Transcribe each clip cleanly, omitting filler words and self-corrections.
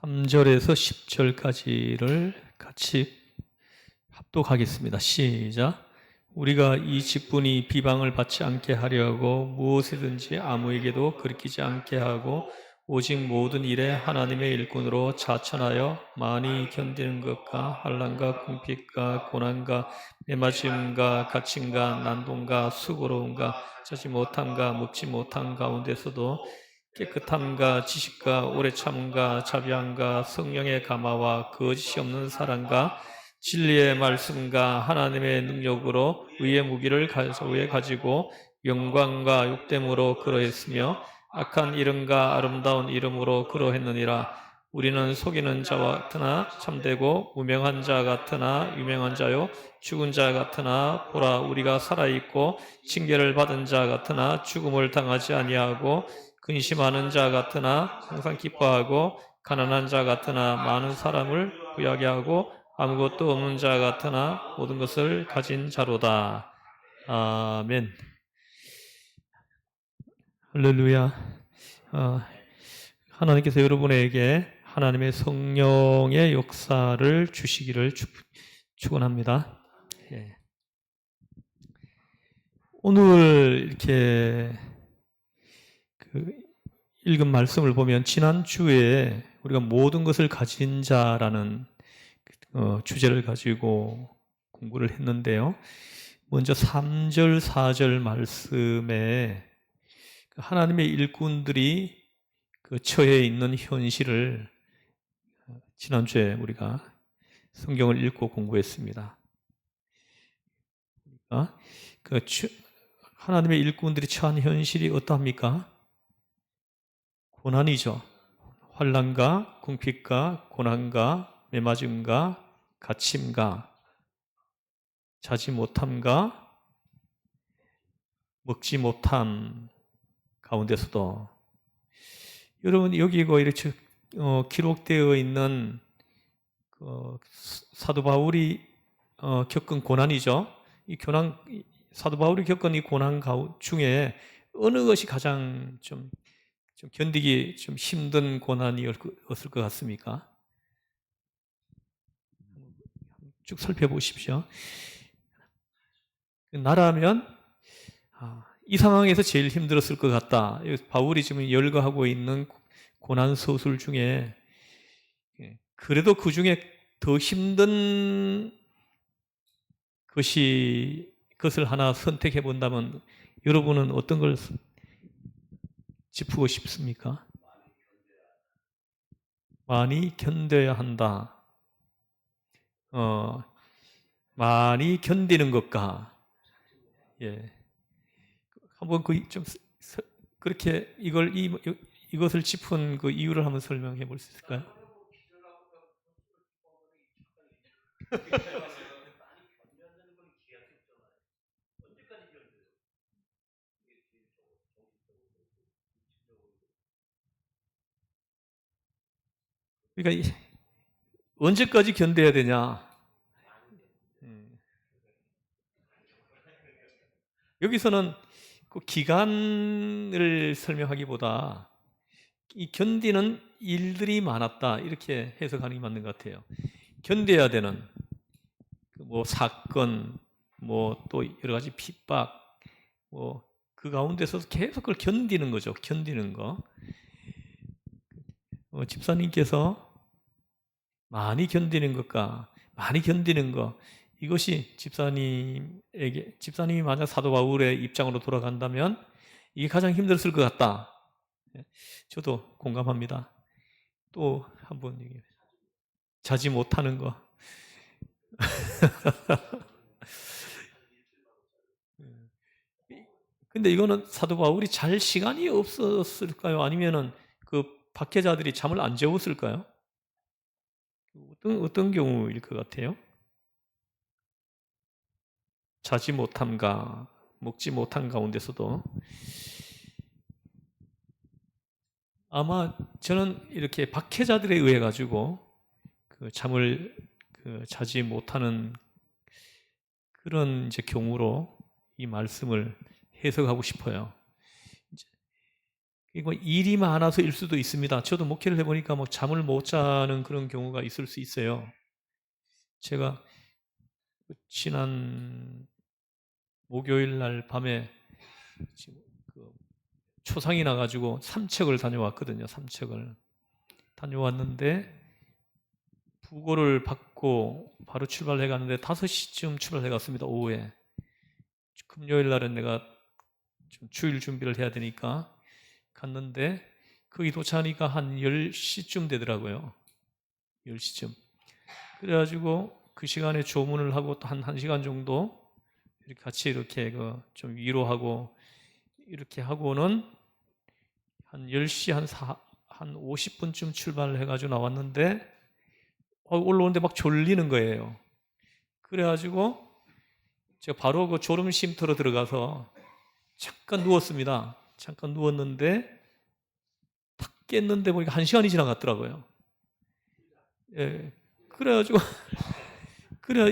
3절에서 10절까지를 같이 합독하겠습니다. 시작. 우리가 이 직분이 비방을 받지 않게 하려고 무엇이든지 아무에게도 그리키지 않게 하고 오직 모든 일에 하나님의 일꾼으로 자천하여 많이 견디는 것과 환난과 궁핍과 고난과 매맞음과 갇힘과 난동과 수고로움과 자지 못함과 먹지 못함 가운데서도 깨끗함과 지식과 오래 참음과 자비함과 성령의 감화와 거짓이 없는 사랑과 진리의 말씀과 하나님의 능력으로 의의 무기를 가지고 영광과 욕됨으로 그러했으며 악한 이름과 아름다운 이름으로 그러했느니라. 우리는 속이는 자와 같으나 참되고 무명한 자 같으나 유명한 자요 죽은 자 같으나 보라 우리가 살아있고 징계를 받은 자 같으나 죽음을 당하지 아니하고 근심하는 자 같으나 항상 기뻐하고 가난한 자 같으나 많은 사람을 부유하게 하고 아무것도 없는 자 같으나 모든 것을 가진 자로다. 아멘. 할렐루야. 하나님께서 여러분에게 하나님의 성령의 역사를 주시기를 축원합니다. 예. 오늘 이렇게 읽은 말씀을 보면 지난주에 우리가 모든 것을 가진 자라는 주제를 가지고 공부를 했는데요. 먼저 3절, 4절 말씀에 하나님의 일꾼들이 처해 있는 현실을 지난주에 우리가 성경을 읽고 공부했습니다. 하나님의 일꾼들이 처한 현실이 어떠합니까? 고난이죠. 환난과 궁핍과 고난과 매맞음과 갇힘과 자지 못함과 먹지 못함 가운데서도 여러분 여기고 이렇게 기록되어 있는 사도 바울이 겪은 고난이죠. 사도 바울이 겪은 이 고난 중에 어느 것이 가장 좀 견디기 좀 힘든 고난이었을 것 같습니까? 쭉 살펴보십시오. 나라면 이 상황에서 제일 힘들었을 것 같다. 바울이 지금 열거하고 있는 고난 서술 중에 그래도 그 중에 더 힘든 것을 하나 선택해 본다면 여러분은 어떤 걸 짚고 싶습니까? 많이 견뎌야 한다. 많이 견디는 것과 예. 한번 그렇게 이것을 짚은 그 이유를 한번 설명해 볼 수 있을까요? 그러니까 언제까지 견뎌야 되냐? 여기서는 그 기간을 설명하기보다 이 견디는 일들이 많았다 이렇게 해석하는 게 맞는 것 같아요. 견뎌야 되는 뭐 사건, 뭐 또 여러 가지 핍박, 뭐 그 가운데서 계속 그걸 견디는 거죠. 견디는 거. 집사님께서 많이 견디는 것과 많이 견디는 것 이것이 집사님이 만약 사도 바울의 입장으로 돌아간다면 이게 가장 힘들었을 것 같다. 저도 공감합니다. 또 한번 얘기해. 자지 못하는 거. 근데 이거는 사도 바울이 잘 시간이 없었을까요? 아니면은 그 박해자들이 잠을 안 재웠을까요? 어떤 경우일 것 같아요? 자지 못함과 먹지 못한 가운데서도 아마 저는 이렇게 박해자들에 의해 가지고 잠을 자지 못하는 그런 이제 경우로 이 말씀을 해석하고 싶어요. 이거 일이 많아서일 수도 있습니다. 저도 목회를 해보니까 뭐 잠을 못 자는 그런 경우가 있을 수 있어요. 제가 지난 목요일 날 밤에 지금 그 초상이 나가지고 삼척을 다녀왔거든요. 삼척을 다녀왔는데 부고를 받고 바로 출발해 가는데 5시쯤 출발해 갔습니다. 오후에. 금요일 날은 내가 좀 주일 준비를 해야 되니까 갔는데 거기 도착하니까 한 10시쯤 되더라고요. 10시쯤. 그래가지고 그 시간에 조문을 하고 또 한 1시간 정도 이렇게 같이 이렇게 그 좀 위로하고 이렇게 하고는 한 10시 한 50분쯤 출발을 해가지고 나왔는데 올라오는데 막 졸리는 거예요. 그래가지고 제가 바로 그 졸음 쉼터로 들어가서 잠깐 누웠습니다. 잠깐 누웠는데 탁 깼는데 보니까 1시간이 지나갔더라고요. 예. 그래가지고 그래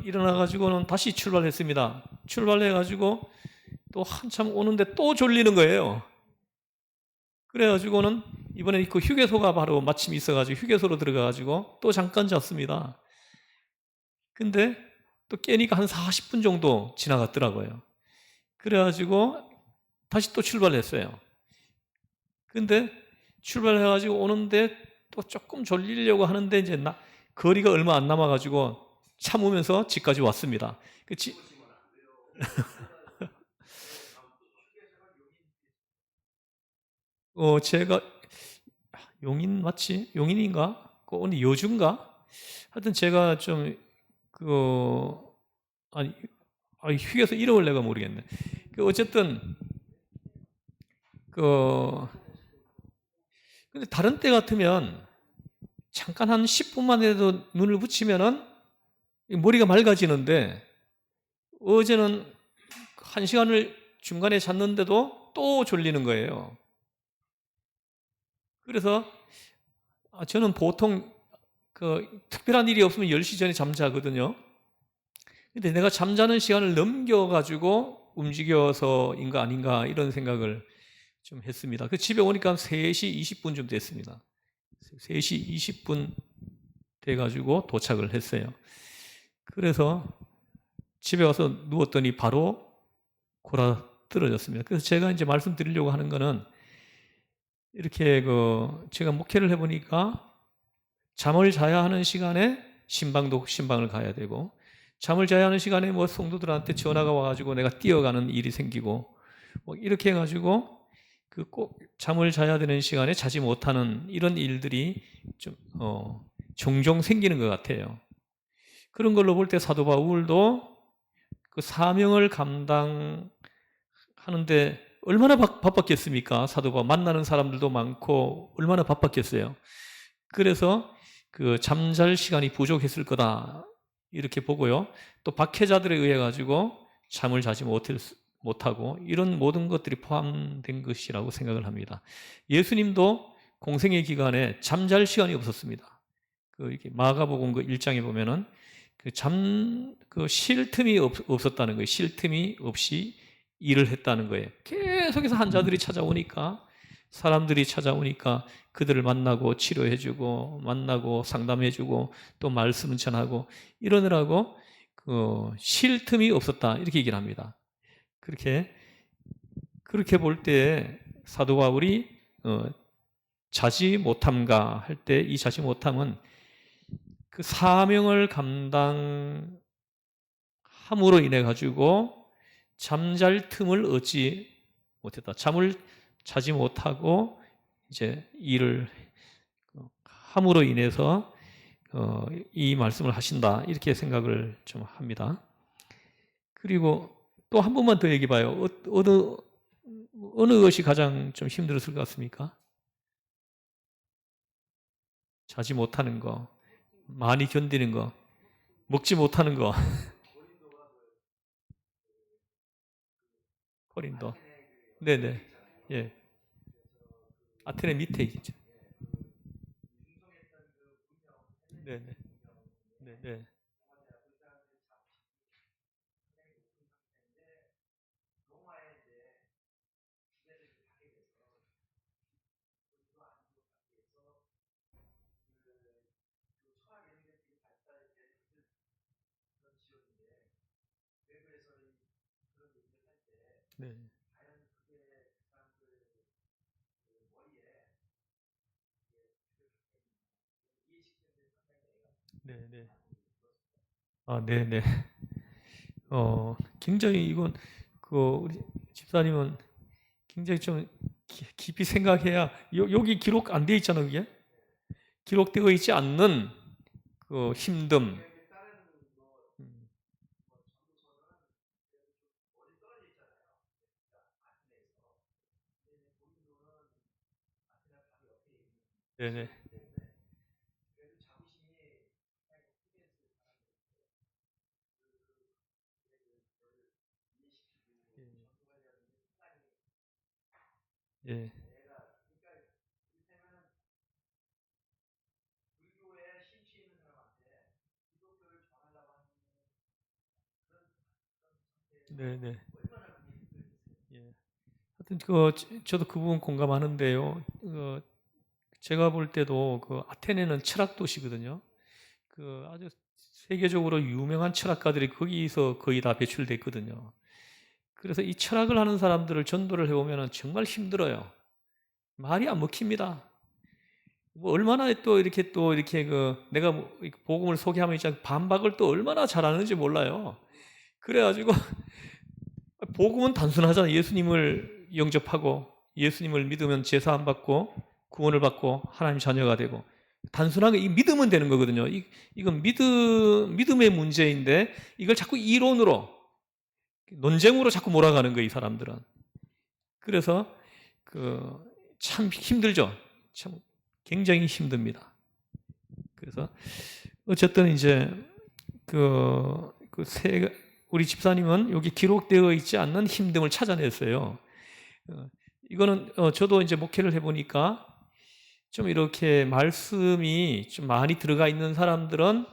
일어나가지고는 다시 출발했습니다. 출발해가지고 또 한참 오는데 또 졸리는 거예요. 그래가지고는 이번에 그 휴게소가 바로 마침 있어가지고 휴게소로 들어가가지고 또 잠깐 잤습니다. 근데 또 깨니까 한 40분 정도 지나갔더라고요. 그래가지고 다시 또 출발했어요. 근데 출발해가지고 오는데 또 조금 졸리려고 하는데 이제 거리가 얼마 안 남아가지고 참으면서 집까지 왔습니다. 제가 용인 맞지? 용인인가? 그 어디 여주인가? 하여튼 제가 좀 그 아니 휴게소 이름을 내가 모르겠네. 어쨌든 그 근데 다른 때 같으면 잠깐 한 10분만 해도 눈을 붙이면은 머리가 맑아지는데 어제는 1시간을 중간에 잤는데도 또 졸리는 거예요. 그래서 저는 보통 그 특별한 일이 없으면 10시 전에 잠자거든요. 근데 내가 잠자는 시간을 넘겨가지고 움직여서인 거 아닌가 이런 생각을 좀 했습니다. 그 집에 오니까 3시 20분쯤 됐습니다. 3시 20분 돼가지고 도착을 했어요. 그래서 집에 와서 누웠더니 바로 골아 떨어졌습니다. 그래서 제가 이제 말씀드리려고 하는 거는 이렇게 제가 목회를 해보니까 잠을 자야 하는 시간에 신방을 가야 되고 잠을 자야 하는 시간에 뭐 성도들한테 전화가 와가지고 내가 뛰어가는 일이 생기고 뭐 이렇게 해가지고 그 꼭 잠을 자야 되는 시간에 자지 못하는 이런 일들이 좀 종종 생기는 것 같아요. 그런 걸로 볼 때 사도 바울도 그 사명을 감당하는데 얼마나 바빴겠습니까? 사도 바울 만나는 사람들도 많고 얼마나 바빴겠어요. 그래서 그 잠잘 시간이 부족했을 거다 이렇게 보고요. 또 박해자들에 의해 가지고 잠을 자지 못하고 이런 모든 것들이 포함된 것이라고 생각을 합니다. 예수님도 공생의 기간에 잠잘 시간이 없었습니다. 이렇게 마가복음 1장에 보면은 쉴 틈이 없었다는 거예요. 쉴 틈이 없이 일을 했다는 거예요. 계속해서 환자들이 찾아오니까 사람들이 찾아오니까 그들을 만나고 치료해주고 만나고 상담해주고 또 말씀 전하고 이러느라고 쉴 틈이 없었다 이렇게 얘기를 합니다. 그렇게 볼 때 사도 바울이 자지 못함가 할 때 이 자지 못함은 그 사명을 감당함으로 인해 가지고 잠잘 틈을 얻지 못했다. 잠을 자지 못하고 이제 일을 함으로 인해서 이 말씀을 하신다 이렇게 생각을 좀 합니다. 그리고 또 한 번만 더 얘기해 봐요. 어느 것이 가장 좀 힘들었을 것 같습니까? 자지 못하는 거, 많이 견디는 거, 먹지 못하는 거. 코린도. 네네. 예. 아테네 밑에 있죠. 네네. 네네. 네. 네, 네. 아, 네, 네. 굉장히 이건 우리 집사님은 굉장히 좀 깊이 생각해야 여기 기록 안 돼 있잖아, 그게? 기록되어 있지 않는 그 힘듦. 음, 네네. 예. 네네. 예. 하여튼 저도 그 부분 공감하는데요. 제가 볼 때도 아테네는 철학 도시거든요. 아주 세계적으로 유명한 철학가들이 거기서 거의 다 배출됐거든요. 그래서 이 철학을 하는 사람들을 전도를 해보면 정말 힘들어요. 말이 안 먹힙니다. 뭐 얼마나 또 이렇게 내가 복음을 소개하면 이제 반박을 또 얼마나 잘하는지 몰라요. 그래가지고 복음은 단순하잖아요. 예수님을 영접하고 예수님을 믿으면 제사 안 받고 구원을 받고 하나님 자녀가 되고 단순하게 이 믿으면 되는 거거든요. 이건 믿음의 문제인데 이걸 자꾸 이론으로 논쟁으로 자꾸 몰아가는 거예요, 이 사람들은. 그래서 참 힘들죠. 참 굉장히 힘듭니다. 그래서 어쨌든 이제 그, 그 세, 우리 집사님은 여기 기록되어 있지 않는 힘듦을 찾아냈어요. 어, 이거는 저도 이제 목회를 해보니까 좀 이렇게 말씀이 좀 많이 들어가 있는 사람들은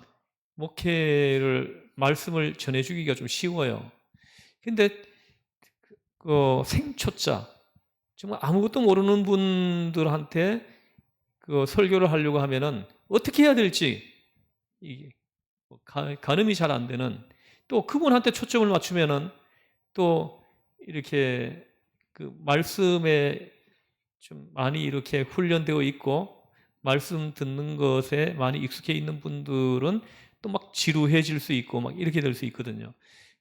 말씀을 전해주기가 좀 쉬워요. 근데 생초자, 정말 아무것도 모르는 분들한테 설교를 하려고 하면은 어떻게 해야 될지 이게 가늠이 잘 안 되는 또 그분한테 초점을 맞추면은 또 이렇게 말씀에 좀 많이 이렇게 훈련되어 있고 말씀 듣는 것에 많이 익숙해 있는 분들은 또 막 지루해질 수 있고 막 이렇게 될 수 있거든요.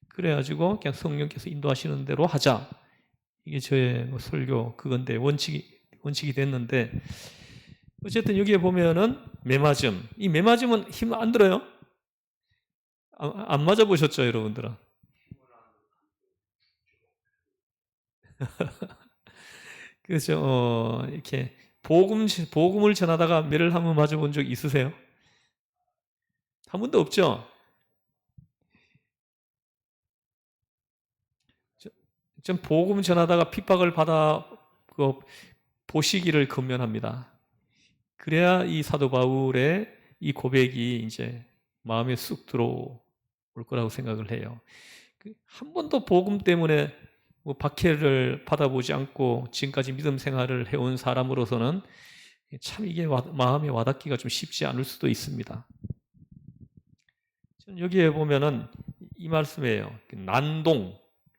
그래가지고 그냥 성령께서 인도하시는 대로 하자. 이게 저의 설교 그건데 원칙이 됐는데 어쨌든 여기에 보면은 매맞음. 이 매맞음은 힘 안 들어요? 안 맞아 보셨죠, 여러분들은? 그래서 이렇게 복음을 전하다가 매를 한번 맞아본 적 있으세요? 한 번도 없죠? 전 복음 전하다가 핍박을 받아 보시기를 권면합니다. 그래야 이 사도 바울의 이 고백이 이제 마음에 쑥 들어올 거라고 생각을 해요. 한 번도 복음 때문에 뭐 박해를 받아보지 않고 지금까지 믿음 생활을 해온 사람으로서는 참 이게 마음에 와닿기가 좀 쉽지 않을 수도 있습니다. 여기에 보면은 이 말씀이에요. 난동,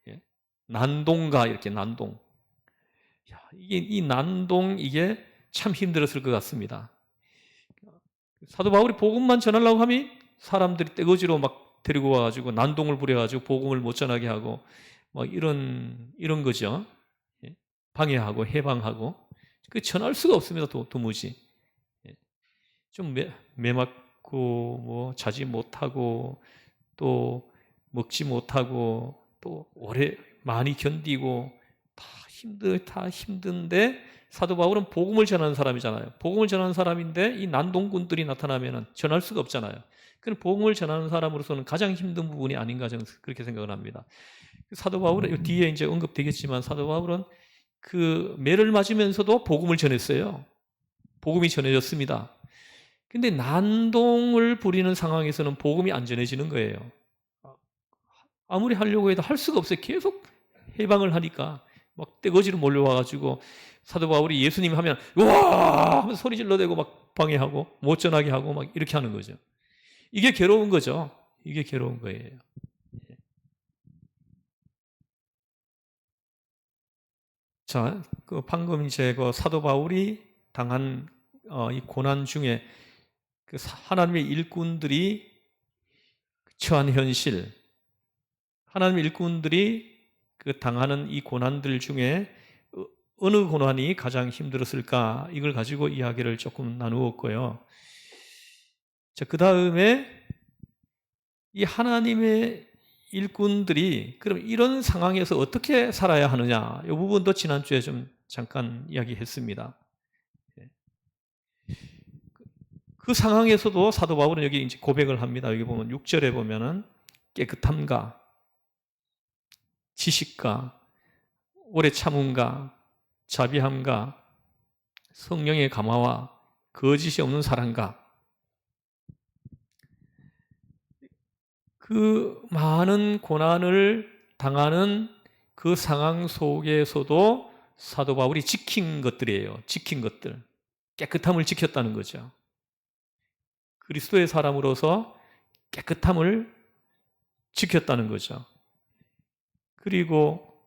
예? 난동가 이렇게 난동. 이 난동 이게 참 힘들었을 것 같습니다. 사도 바울이 복음만 전하려고 하면 사람들이 떼거지로 막 데리고 와가지고 난동을 부려가지고 복음을 못 전하게 하고 뭐 이런 거죠. 예? 방해하고 해방하고 전할 수가 없습니다. 도무지. 예. 좀 매맞고 뭐 자지 못하고 또 먹지 못하고 또 오래 많이 견디고 다 힘든데 사도 바울은 복음을 전하는 사람이잖아요. 복음을 전하는 사람인데 이 난동꾼들이 나타나면 전할 수가 없잖아요. 그럼 복음을 전하는 사람으로서는 가장 힘든 부분이 아닌가 저는 그렇게 생각을 합니다. 사도 바울은 뒤에 이제 언급되겠지만 사도 바울은 매를 맞으면서도 복음을 전했어요. 복음이 전해졌습니다. 근데 난동을 부리는 상황에서는 복음이 안 전해지는 거예요. 아무리 하려고 해도 할 수가 없어요. 계속 해방을 하니까 막 떼거지로 몰려와가지고 사도 바울이 예수님 하면 와 하면서 소리 질러대고 막 방해하고 못 전하게 하고 막 이렇게 하는 거죠. 이게 괴로운 거죠. 이게 괴로운 거예요. 자, 방금 이제 사도 바울이 당한 이 고난 중에 하나님의 일꾼들이 처한 현실, 하나님의 일꾼들이 당하는 이 고난들 중에 어느 고난이 가장 힘들었을까? 이걸 가지고 이야기를 조금 나누었고요. 자, 그 다음에 이 하나님의 일꾼들이 그럼 이런 상황에서 어떻게 살아야 하느냐, 이 부분도 지난주에 좀 잠깐 이야기했습니다. 그 상황에서도 사도 바울은 여기 이제 고백을 합니다. 여기 보면 6절에 보면은 깨끗함과 지식과 오래 참음과 자비함과 성령의 감화와 거짓이 없는 사랑과, 그 많은 고난을 당하는 그 상황 속에서도 사도 바울이 지킨 것들이에요. 지킨 것들. 깨끗함을 지켰다는 거죠. 그리스도의 사람으로서 깨끗함을 지켰다는 거죠. 그리고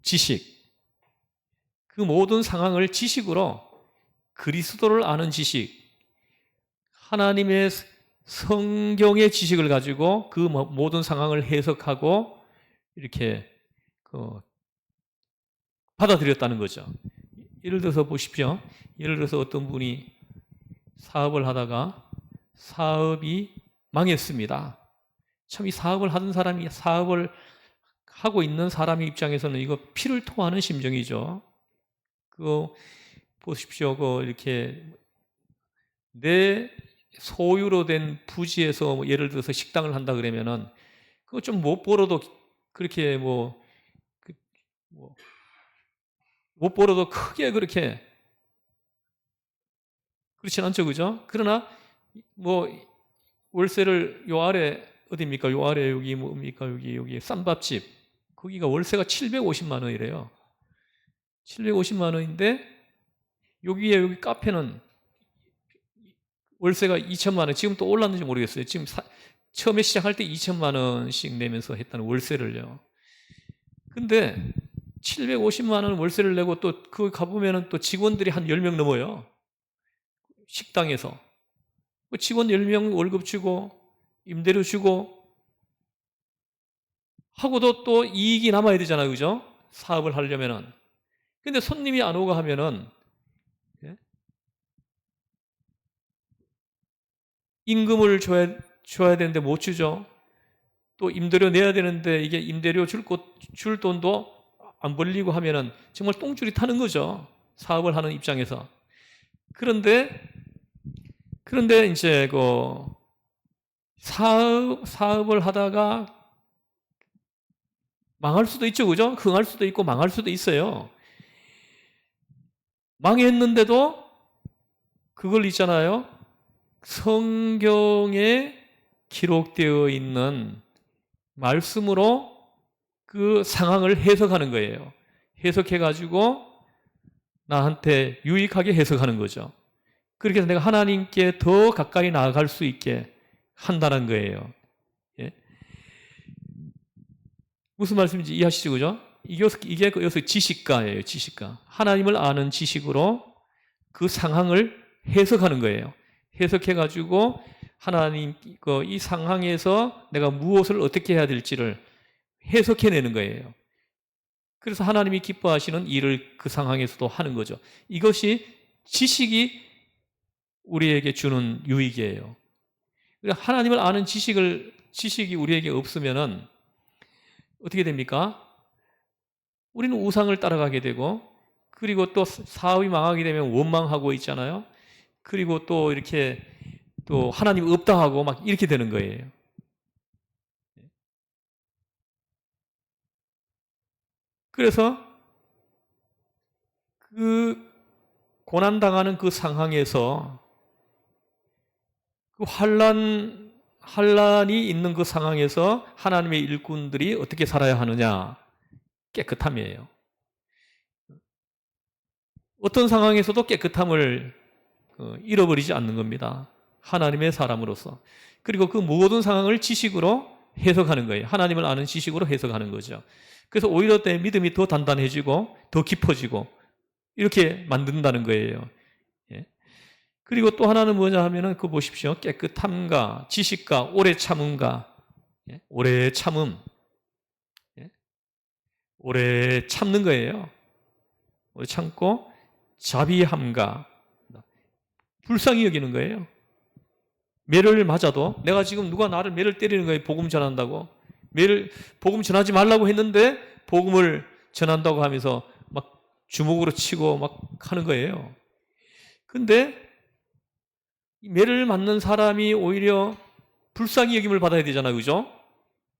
지식. 그 모든 상황을 지식으로, 그리스도를 아는 지식, 하나님의 성경의 지식을 가지고 그 모든 상황을 해석하고 이렇게 받아들였다는 거죠. 예를 들어서 보십시오. 예를 들어서 어떤 분이 사업을 하다가 사업이 망했습니다. 참, 이 사업을 하던 사람이, 사업을 하고 있는 사람의 입장에서는 이거 피를 토하는 심정이죠. 보십시오. 이렇게 내 소유로 된 부지에서 예를 들어서 식당을 한다 그러면은 그거 좀 못 벌어도 그렇게 못 벌어도 크게 그렇게 그렇진 않죠, 그죠? 그러나 월세를 요 아래 어디입니까? 요 아래 여기 뭡니까? 여기 쌈밥집, 거기가 월세가 750만 원이래요. 750만 원인데 여기 카페는 월세가 2천만 원, 지금 또 올랐는지 모르겠어요. 지금 처음에 시작할 때 2천만 원씩 내면서 했다는 월세를요. 근데 750만 원 월세를 내고 또 그 가보면은 또 직원들이 한 10명 넘어요. 식당에서. 직원 10명 월급 주고 임대료 주고 하고도 또 이익이 남아야 되잖아요. 그죠? 사업을 하려면은. 근데 손님이 안 오고 하면은 임금을 줘야 되는데 못 주죠. 또 임대료 내야 되는데 이게 임대료 줄 돈도 안 벌리고 하면은 정말 똥줄이 타는 거죠. 사업을 하는 입장에서. 그런데 이제 사업을 하다가 망할 수도 있죠. 그죠? 흥할 수도 있고 망할 수도 있어요. 망했는데도 그걸 있잖아요. 성경에 기록되어 있는 말씀으로 그 상황을 해석하는 거예요. 해석해가지고 나한테 유익하게 해석하는 거죠. 그렇게 해서 내가 하나님께 더 가까이 나아갈 수 있게 한다는 거예요. 예? 무슨 말씀인지 이해하시죠? 그죠? 이게 여기서 지식가예요. 지식가. 하나님을 아는 지식으로 그 상황을 해석하는 거예요. 해석해가지고 하나님 이 상황에서 내가 무엇을 어떻게 해야 될지를 해석해내는 거예요. 그래서 하나님이 기뻐하시는 일을 그 상황에서도 하는 거죠. 이것이 지식이 우리에게 주는 유익이에요. 하나님을 아는 지식이 우리에게 없으면은 어떻게 됩니까? 우리는 우상을 따라가게 되고, 그리고 또 사업이 망하게 되면 원망하고 있잖아요. 그리고 또 이렇게 또 하나님 없다 하고 막 이렇게 되는 거예요. 그래서 그 고난당하는 그 상황에서 그 환란이 있는 그 상황에서 하나님의 일꾼들이 어떻게 살아야 하느냐? 깨끗함이에요. 어떤 상황에서도 깨끗함을 잃어버리지 않는 겁니다. 하나님의 사람으로서. 그리고 그 모든 상황을 지식으로 해석하는 거예요. 하나님을 아는 지식으로 해석하는 거죠. 그래서 오히려 내 믿음이 더 단단해지고 더 깊어지고 이렇게 만든다는 거예요. 예. 그리고 또 하나는 뭐냐 하면은 그거 보십시오. 깨끗함과 지식과 오래 참음과, 예. 오래 참음, 예. 오래 참는 거예요. 오래 참고 자비함과 불쌍히 여기는 거예요. 매를 맞아도 내가 지금 누가 나를 매를 때리는 거예요. 복음 전한다고. 매를 복음 전하지 말라고 했는데 복음을 전한다고 하면서 막 주먹으로 치고 막 하는 거예요. 근데 매를 맞는 사람이 오히려 불쌍히 여김을 받아야 되잖아요. 그죠?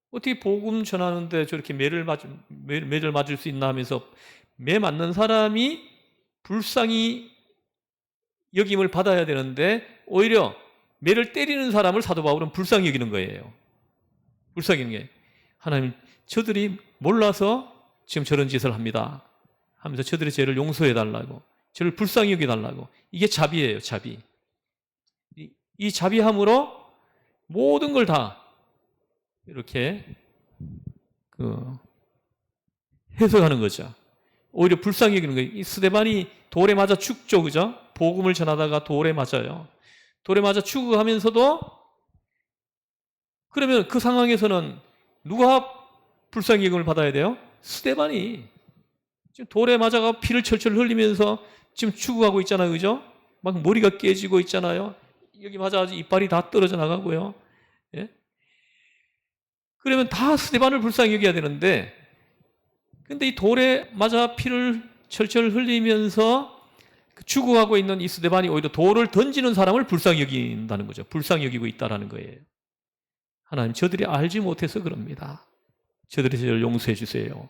어떻게 복음 전하는데 저렇게 매를 맞을 수 있나 하면서 매 맞는 사람이 불쌍히 여김을 받아야 되는데 오히려 매를 때리는 사람을 사도 바울은 불쌍히 여기는 거예요. 불쌍히 여기는 게 하나님, 저들이 몰라서 지금 저런 짓을 합니다 하면서 저들의 죄를 용서해 달라고, 저를 불쌍히 여겨 달라고. 이게 자비예요. 자비. 이 자비함으로 모든 걸 다 이렇게 해석하는 거죠. 오히려 불쌍히 여기는 거예요. 이 스데반이 돌에 맞아 죽죠. 그죠? 복음을 전하다가 돌에 맞아요. 돌에 맞아 죽어가면서도, 그러면 그 상황에서는 누가 불쌍히 여김을 받아야 돼요? 스데반이. 지금 돌에 맞아가 피를 철철 흘리면서 지금 죽어가고 있잖아요. 그죠? 막 머리가 깨지고 있잖아요. 여기 맞아가지고 이빨이 다 떨어져 나가고요. 예? 그러면 다 스데반을 불쌍히 여겨야 되는데, 근데 이 돌에 맞아 피를 철철 흘리면서 죽어가고 있는 이 스데반이 오히려 돌을 던지는 사람을 불쌍히 여긴다는 거죠. 불쌍히 여기고 있다는 거예요. 하나님, 저들이 알지 못해서 그럽니다. 저들이 저를 용서해 주세요.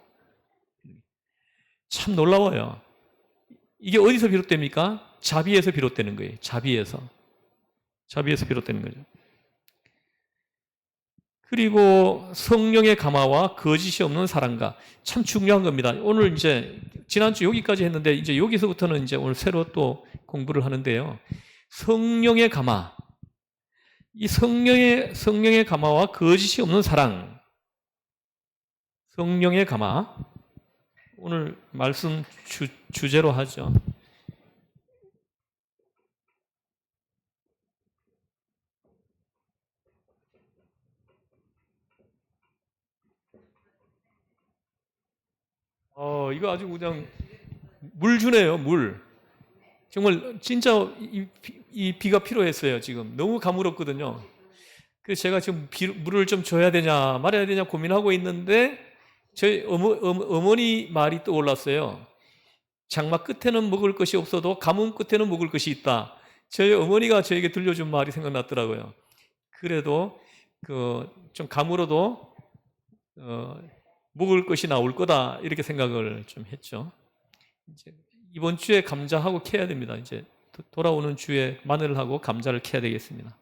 참 놀라워요. 이게 어디서 비롯됩니까? 자비에서 비롯되는 거예요. 자비에서 비롯되는 거죠. 그리고 성령의 감화와 거짓이 없는 사랑과, 참 중요한 겁니다. 오늘 이제 지난주 여기까지 했는데 이제 여기서부터는 이제 오늘 새로 또 공부를 하는데요. 성령의 감화. 이 성령의 감화와 거짓이 없는 사랑. 성령의 감화. 오늘 말씀 주제로 하죠. 이거 아주 그냥 물 주네요, 물. 정말 진짜 이 비가 필요했어요, 지금. 너무 가물었거든요. 그래서 제가 지금 물을 좀 줘야 되냐, 말아야 되냐 고민하고 있는데, 저희 어머니 말이 떠올랐어요. 장막 끝에는 먹을 것이 없어도 가뭄 끝에는 먹을 것이 있다. 저희 어머니가 저에게 들려준 말이 생각났더라고요. 그래도 좀 가물어도 먹을 것이 나올 거다, 이렇게 생각을 좀 했죠. 이제 이번 주에 감자하고 캐야 됩니다. 이제 돌아오는 주에 마늘하고 감자를 캐야 되겠습니다.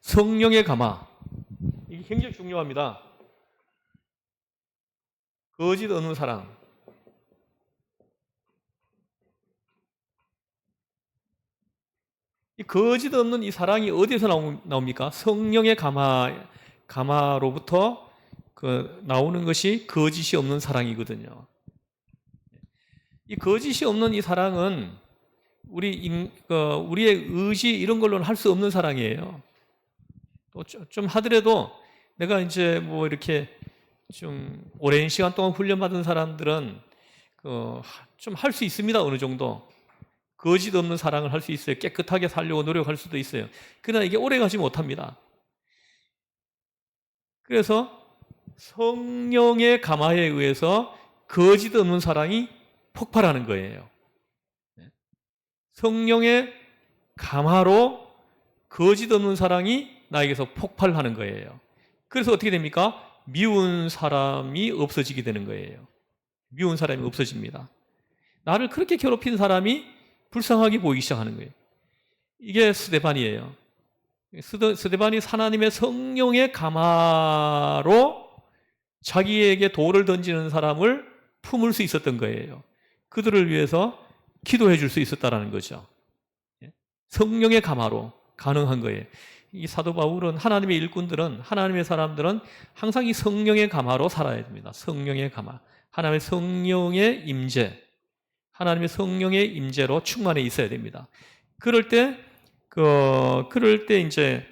성령의 감화, 이게 굉장히 중요합니다. 거짓 없는 사랑. 이 거짓 없는 이 사랑이 어디에서 나옵니까? 성령의 감화로부터 나오는 것이 거짓이 없는 사랑이거든요. 이 거짓이 없는 이 사랑은 우리의 의지 이런 걸로는 할 수 없는 사랑이에요. 또 좀 하더라도 내가 이제 뭐 이렇게 좀 오랜 시간 동안 훈련받은 사람들은 좀 할 수 있습니다. 어느 정도. 거짓 없는 사랑을 할 수 있어요. 깨끗하게 살려고 노력할 수도 있어요. 그러나 이게 오래 가지 못합니다. 그래서 성령의 감화에 의해서 거짓 없는 사랑이 폭발하는 거예요. 성령의 감화로 거짓 없는 사랑이 나에게서 폭발하는 거예요. 그래서 어떻게 됩니까? 미운 사람이 없어지게 되는 거예요. 미운 사람이 없어집니다. 나를 그렇게 괴롭힌 사람이 불쌍하게 보이기 시작하는 거예요. 이게 스데반이에요. 스데반이 하나님의 성령의 감화로 자기에게 돌을 던지는 사람을 품을 수 있었던 거예요. 그들을 위해서 기도해 줄 수 있었다는 거죠. 성령의 감화로 가능한 거예요. 이 사도 바울은 하나님의 일꾼들은 하나님의 사람들은 항상 이 성령의 감화로 살아야 됩니다. 성령의 감화. 하나님의 성령의 임재. 하나님의 성령의 임재로 충만해 있어야 됩니다. 그럴 때 이제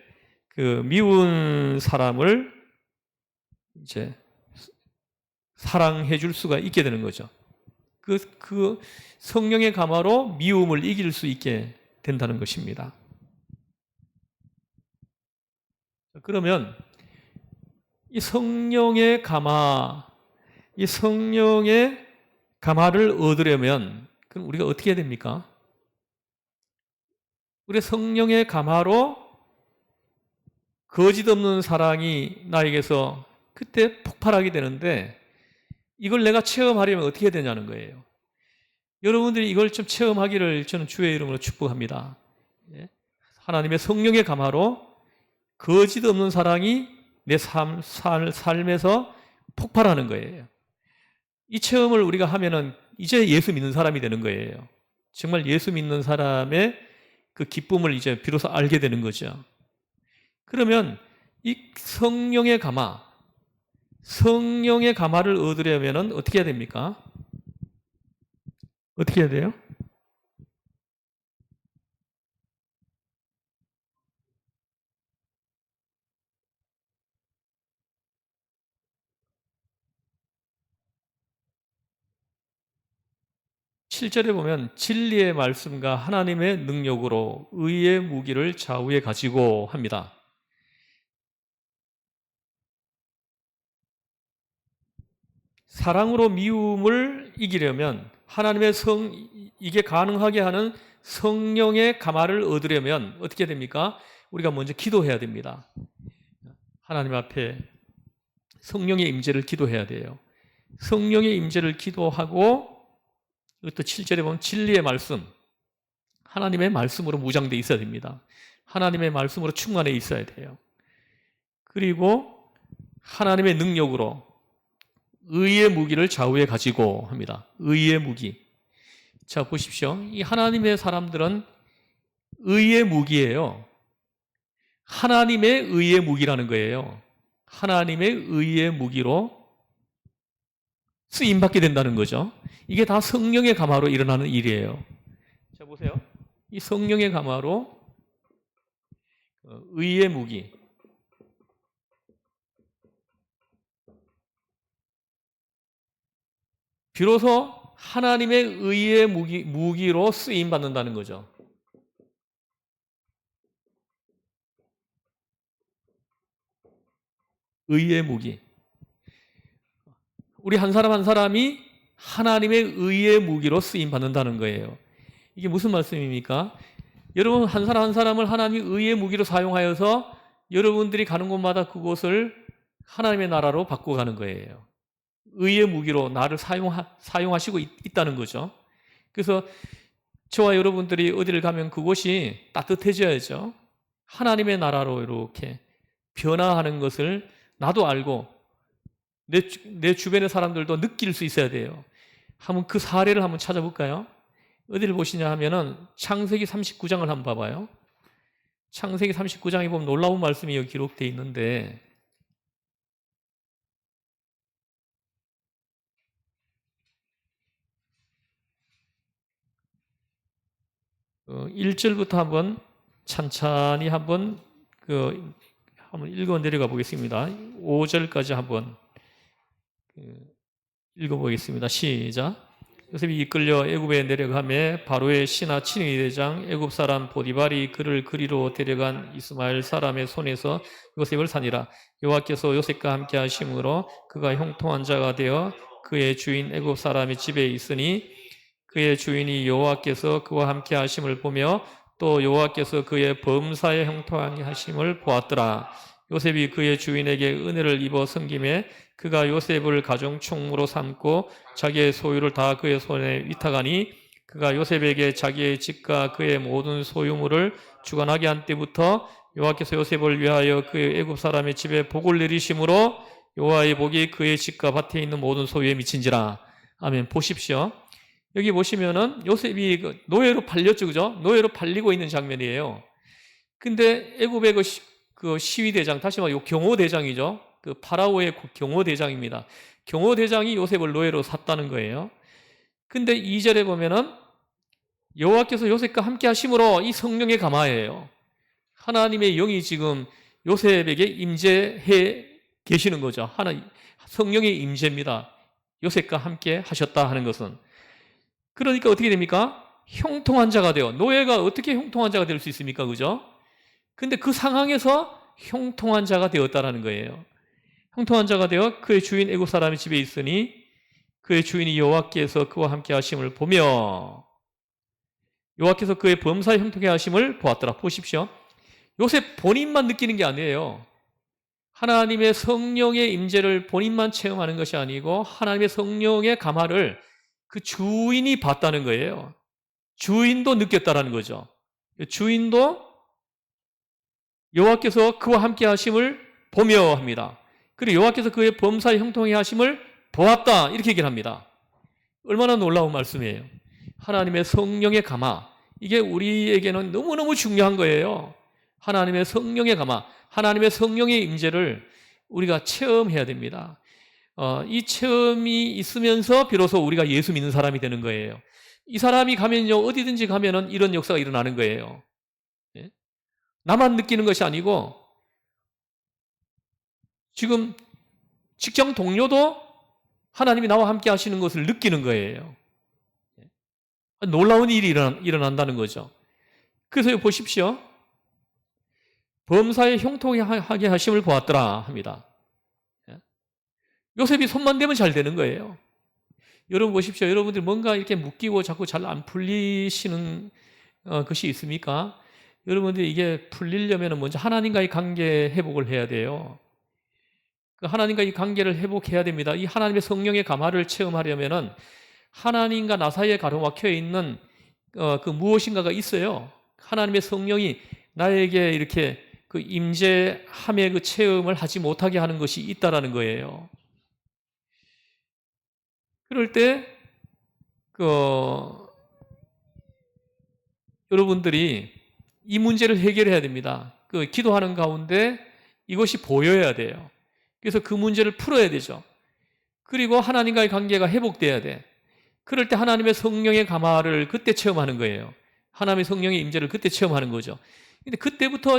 그 미운 사람을 이제 사랑해 줄 수가 있게 되는 거죠. 그 성령의 감화로 미움을 이길 수 있게 된다는 것입니다. 그러면 이 성령의 감화, 이 성령의 감화를 얻으려면 그럼 우리가 어떻게 해야 됩니까? 우리 성령의 감화로 거짓 없는 사랑이 나에게서 그때 폭발하게 되는데 이걸 내가 체험하려면 어떻게 해야 되냐는 거예요. 여러분들이 이걸 좀 체험하기를 저는 주의 이름으로 축복합니다. 하나님의 성령의 감화로 거짓 없는 사랑이 내 삶에서 폭발하는 거예요. 이 체험을 우리가 하면은 이제 예수 믿는 사람이 되는 거예요. 정말 예수 믿는 사람의 그 기쁨을 이제 비로소 알게 되는 거죠. 그러면 이 성령의 감화를 얻으려면 어떻게 해야 됩니까? 어떻게 해야 돼요? 7절에 보면 진리의 말씀과 하나님의 능력으로 의의 무기를 좌우에 가지고 합니다. 사랑으로 미움을 이기려면 하나님의 이게 가능하게 하는 성령의 감화를 얻으려면 어떻게 됩니까? 우리가 먼저 기도해야 됩니다. 하나님 앞에 성령의 임재를 기도해야 돼요. 성령의 임재를 기도하고 이것도 7절에 보면 진리의 말씀, 하나님의 말씀으로 무장되어 있어야 됩니다. 하나님의 말씀으로 충만해 있어야 돼요. 그리고 하나님의 능력으로 의의 무기를 좌우에 가지고 합니다. 의의 무기. 자, 보십시오. 이 하나님의 사람들은 의의 무기예요. 하나님의 의의 무기라는 거예요. 하나님의 의의 무기로 쓰임받게 된다는 거죠. 이게 다 성령의 감화로 일어나는 일이에요. 자, 보세요. 이 성령의 감화로 의의 무기. 비로소 하나님의 의의 무기로 쓰임받는다는 거죠. 의의 무기. 우리 한 사람 한 사람이 하나님의 의의 무기로 쓰임받는다는 거예요. 이게 무슨 말씀입니까? 여러분 한 사람 한 사람을 하나님의 의의 무기로 사용하여서 여러분들이 가는 곳마다 그곳을 하나님의 나라로 바꿔가는 거예요. 의의 무기로 나를 사용하시고 있다는 거죠. 그래서 저와 여러분들이 어디를 가면 그곳이 따뜻해져야죠. 하나님의 나라로 이렇게 변화하는 것을 나도 알고 내 주변의 사람들도 느낄 수 있어야 돼요. 한번 그 사례를 한번 찾아볼까요? 어디를 보시냐 하면은 창세기 39장을 한번 봐봐요. 창세기 39장에 보면 놀라운 말씀이 여기 기록되어 있는데 1절부터 한번 찬찬히 한번 읽어 내려가 보겠습니다. 5절까지 한번 읽어 보겠습니다. 시작. 요셉이 이끌려 애굽에 내려가매 바로의 신하 친위 대장 애굽 사람 보디발이 그를 그리로 데려간 이스마엘 사람의 손에서 요셉을 산이라. 여호와께서 요셉과 함께 하심으로 그가 형통한 자가 되어 그의 주인 애굽 사람의 집에 있으니 그의 주인이 여호와께서 그와 함께 하심을 보며 또 여호와께서 그의 범사에 형통하게 하심을 보았더라. 요셉이 그의 주인에게 은혜를 입어 섬김에 그가 요셉을 가정 총무로 삼고 자기의 소유를 다 그의 손에 위탁하니 그가 요셉에게 자기의 집과 그의 모든 소유물을 주관하게 한 때부터 여호와께서 요셉을 위하여 그의 애굽 사람의 집에 복을 내리심으로 여호와의 복이 그의 집과 밭에 있는 모든 소유에 미친지라. 아멘. 보십시오. 여기 보시면은 요셉이 노예로 팔렸죠, 그죠? 노예로 팔리고 있는 장면이에요. 근데 애굽의 그 시위대장, 다시 말해 경호대장이죠. 그 파라오의 경호대장입니다. 경호대장이 요셉을 노예로 샀다는 거예요. 근데 2절에 보면은 여호와께서 요셉과 함께 하심으로 이 성령의 감화예요. 하나님의 영이 지금 요셉에게 임재해 계시는 거죠. 성령의 임재입니다. 요셉과 함께 하셨다 하는 것은. 그러니까 어떻게 됩니까? 형통한 자가 되어. 노예가 어떻게 형통한 자가 될 수 있습니까? 그죠? 근데 그 상황에서 형통한 자가 되었다라는 거예요. 형통한 자가 되어 그의 주인 애굽 사람의 집에 있으니 그의 주인이 여호와께서 그와 함께 하심을 보며 여호와께서 그의 범사에 형통케 하심을 보았더라. 보십시오. 요셉 본인만 느끼는 게 아니에요. 하나님의 성령의 임재를 본인만 체험하는 것이 아니고 하나님의 성령의 감화를 그 주인이 봤다는 거예요. 주인도 느꼈다라는 거죠. 주인도 여호와께서 그와 함께 하심을 보며 합니다. 그리고 여호와께서 그의 범사에 형통케 하심을 보았다 이렇게 얘기를 합니다. 얼마나 놀라운 말씀이에요. 하나님의 성령의 감화, 이게 우리에게는 너무너무 중요한 거예요. 하나님의 성령의 감화, 하나님의 성령의 임재를 우리가 체험해야 됩니다. 이 체험이 있으면서 비로소 우리가 예수 믿는 사람이 되는 거예요. 이 사람이 가면요, 어디든지 가면은 이런 역사가 일어나는 거예요. 예? 나만 느끼는 것이 아니고 지금 직장 동료도 하나님이 나와 함께 하시는 것을 느끼는 거예요. 놀라운 일이 일어난다는 거죠. 그래서 보십시오. 범사에 형통하게 하심을 보았더라 합니다. 요셉이 손만 대면 잘 되는 거예요. 여러분 보십시오. 여러분들 뭔가 이렇게 묶이고 자꾸 잘 안 풀리시는 것이 있습니까? 여러분들이 이게 풀리려면 먼저 하나님과의 관계 회복을 해야 돼요. 그 하나님과의 관계를 회복해야 됩니다. 이 하나님의 성령의 감화를 체험하려면은 하나님과 나 사이에 가로막혀 있는 그 무엇인가가 있어요. 하나님의 성령이 나에게 이렇게 그 임재함의 그 체험을 하지 못하게 하는 것이 있다라는 거예요. 그럴 때 여러분들이 이 문제를 해결해야 됩니다. 그 기도하는 가운데 이것이 보여야 돼요. 그래서 그 문제를 풀어야 되죠. 그리고 하나님과의 관계가 회복돼야 돼. 그럴 때 하나님의 성령의 감화를 그때 체험하는 거예요. 하나님의 성령의 임재를 그때 체험하는 거죠. 근데 그때부터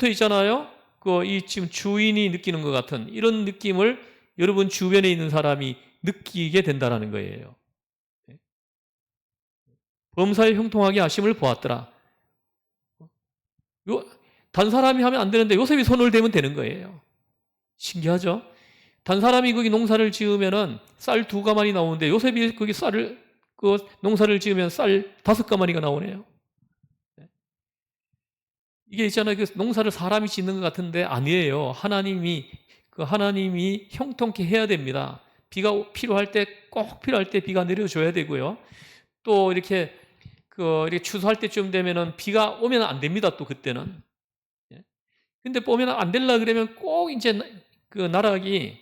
있잖아요. 이 지금 주인이 느끼는 것 같은 이런 느낌을 여러분 주변에 있는 사람이 느끼게 된다는 거예요. 범사에 형통하게 하심을 보았더라. 단 사람이 하면 안 되는데 요셉이 손을 대면 되는 거예요. 신기하죠? 단 사람이 거기 농사를 지으면은 쌀 2가마니 나오는데 요셉이 거기 농사를 지으면 쌀 5가마니가 나오네요. 이게 있잖아요. 그 농사를 사람이 짓는 것 같은데 아니에요. 하나님이 형통케 해야 됩니다. 비가 필요할 때 꼭 필요할 때 비가 내려줘야 되고요. 또 이렇게 추수할 때쯤 되면은 비가 오면 안 됩니다. 또 그때는. 근데 보면 안 될라 그러면 꼭 이제 그 나락이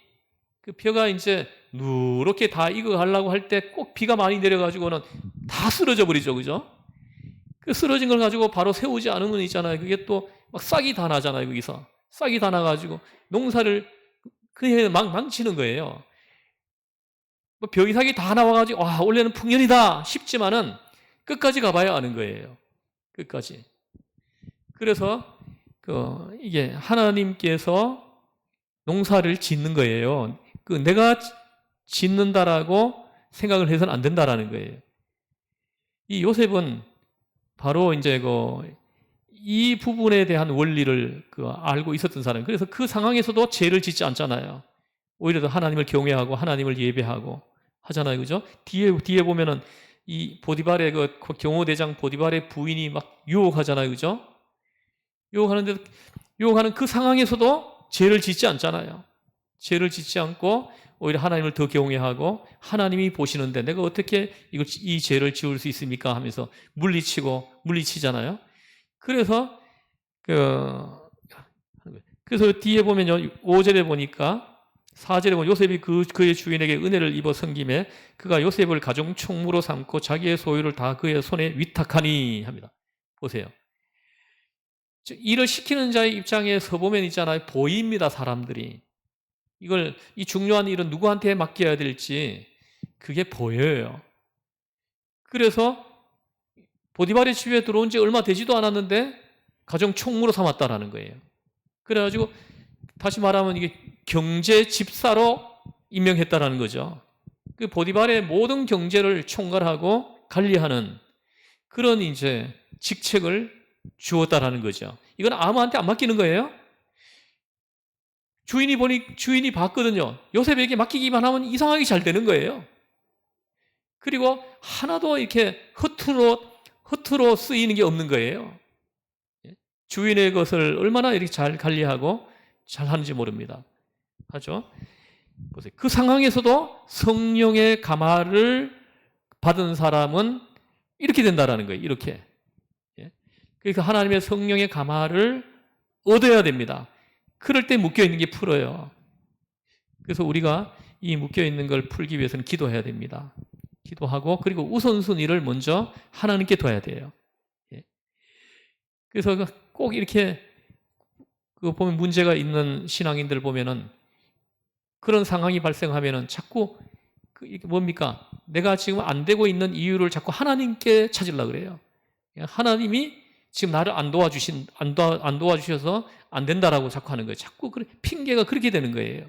그 벼가 이제 누렇게 다 익어가려고 할 때 꼭 비가 많이 내려가지고는 다 쓰러져 버리죠. 그죠? 그 쓰러진 걸 가지고 바로 세우지 않으면 있잖아요. 그게 또 막 싹이 다 나잖아요. 거기서. 싹이 다 나가지고 농사를 그냥 망치는 거예요. 뭐 벼이삭이 다 나와가지고 와, 원래는 풍년이다 싶지만은 끝까지 가봐야 아는 거예요. 끝까지. 그래서 이게 하나님께서 농사를 짓는 거예요. 내가 짓는다라고 생각을 해서는 안 된다라는 거예요. 이 요셉은 바로 이제 이 부분에 대한 원리를 알고 있었던 사람. 그래서 그 상황에서도 죄를 짓지 않잖아요. 오히려 더 하나님을 경외하고 하나님을 예배하고 하잖아요. 그죠? 뒤에 보면은 이 보디발의 경호대장 보디발의 부인이 막 유혹하잖아요. 그죠? 유혹하는 그 상황에서도 죄를 짓지 않잖아요. 죄를 짓지 않고 오히려 하나님을 더 경외하고 하나님이 보시는데 내가 어떻게 이 죄를 지을 수 있습니까? 하면서 물리치잖아요. 그래서 뒤에 보면요. 5절에 보니까 4절에 보면 요셉이 그의 주인에게 은혜를 입어 섬김에 그가 요셉을 가정 총무로 삼고 자기의 소유를 다 그의 손에 위탁하니 합니다. 보세요. 일을 시키는 자의 입장에서 보면 있잖아요. 보입니다, 사람들이. 이 중요한 일은 누구한테 맡겨야 될지 그게 보여요. 그래서 보디발의 집에 들어온 지 얼마 되지도 않았는데 가정 총무로 삼았다라는 거예요. 그래가지고 다시 말하면 이게 경제 집사로 임명했다라는 거죠. 그 보디발의 모든 경제를 총괄하고 관리하는 그런 이제 직책을 주었다라는 거죠. 이건 아무한테 안 맡기는 거예요. 주인이 봤거든요. 요셉에게 맡기기만 하면 이상하게 잘 되는 거예요. 그리고 하나도 이렇게 허투루 쓰이는 게 없는 거예요. 주인의 것을 얼마나 이렇게 잘 관리하고 잘 하는지 모릅니다. 하죠. 보세요. 그 상황에서도 성령의 감화를 받은 사람은 이렇게 된다라는 거예요. 이렇게. 그러니까 하나님의 성령의 감화를 얻어야 됩니다. 그럴 때 묶여있는 게 풀어요. 그래서 우리가 이 묶여있는 걸 풀기 위해서는 기도해야 됩니다. 기도하고 그리고 우선순위를 먼저 하나님께 둬야 돼요. 그래서 꼭 이렇게 보면 문제가 있는 신앙인들 보면은 그런 상황이 발생하면은 자꾸 이게 뭡니까? 내가 지금 안 되고 있는 이유를 자꾸 하나님께 찾으려고 그래요. 하나님이 지금 나를 안 도와주셔서 안 된다라고 자꾸 하는 거예요. 자꾸 핑계가 그렇게 되는 거예요.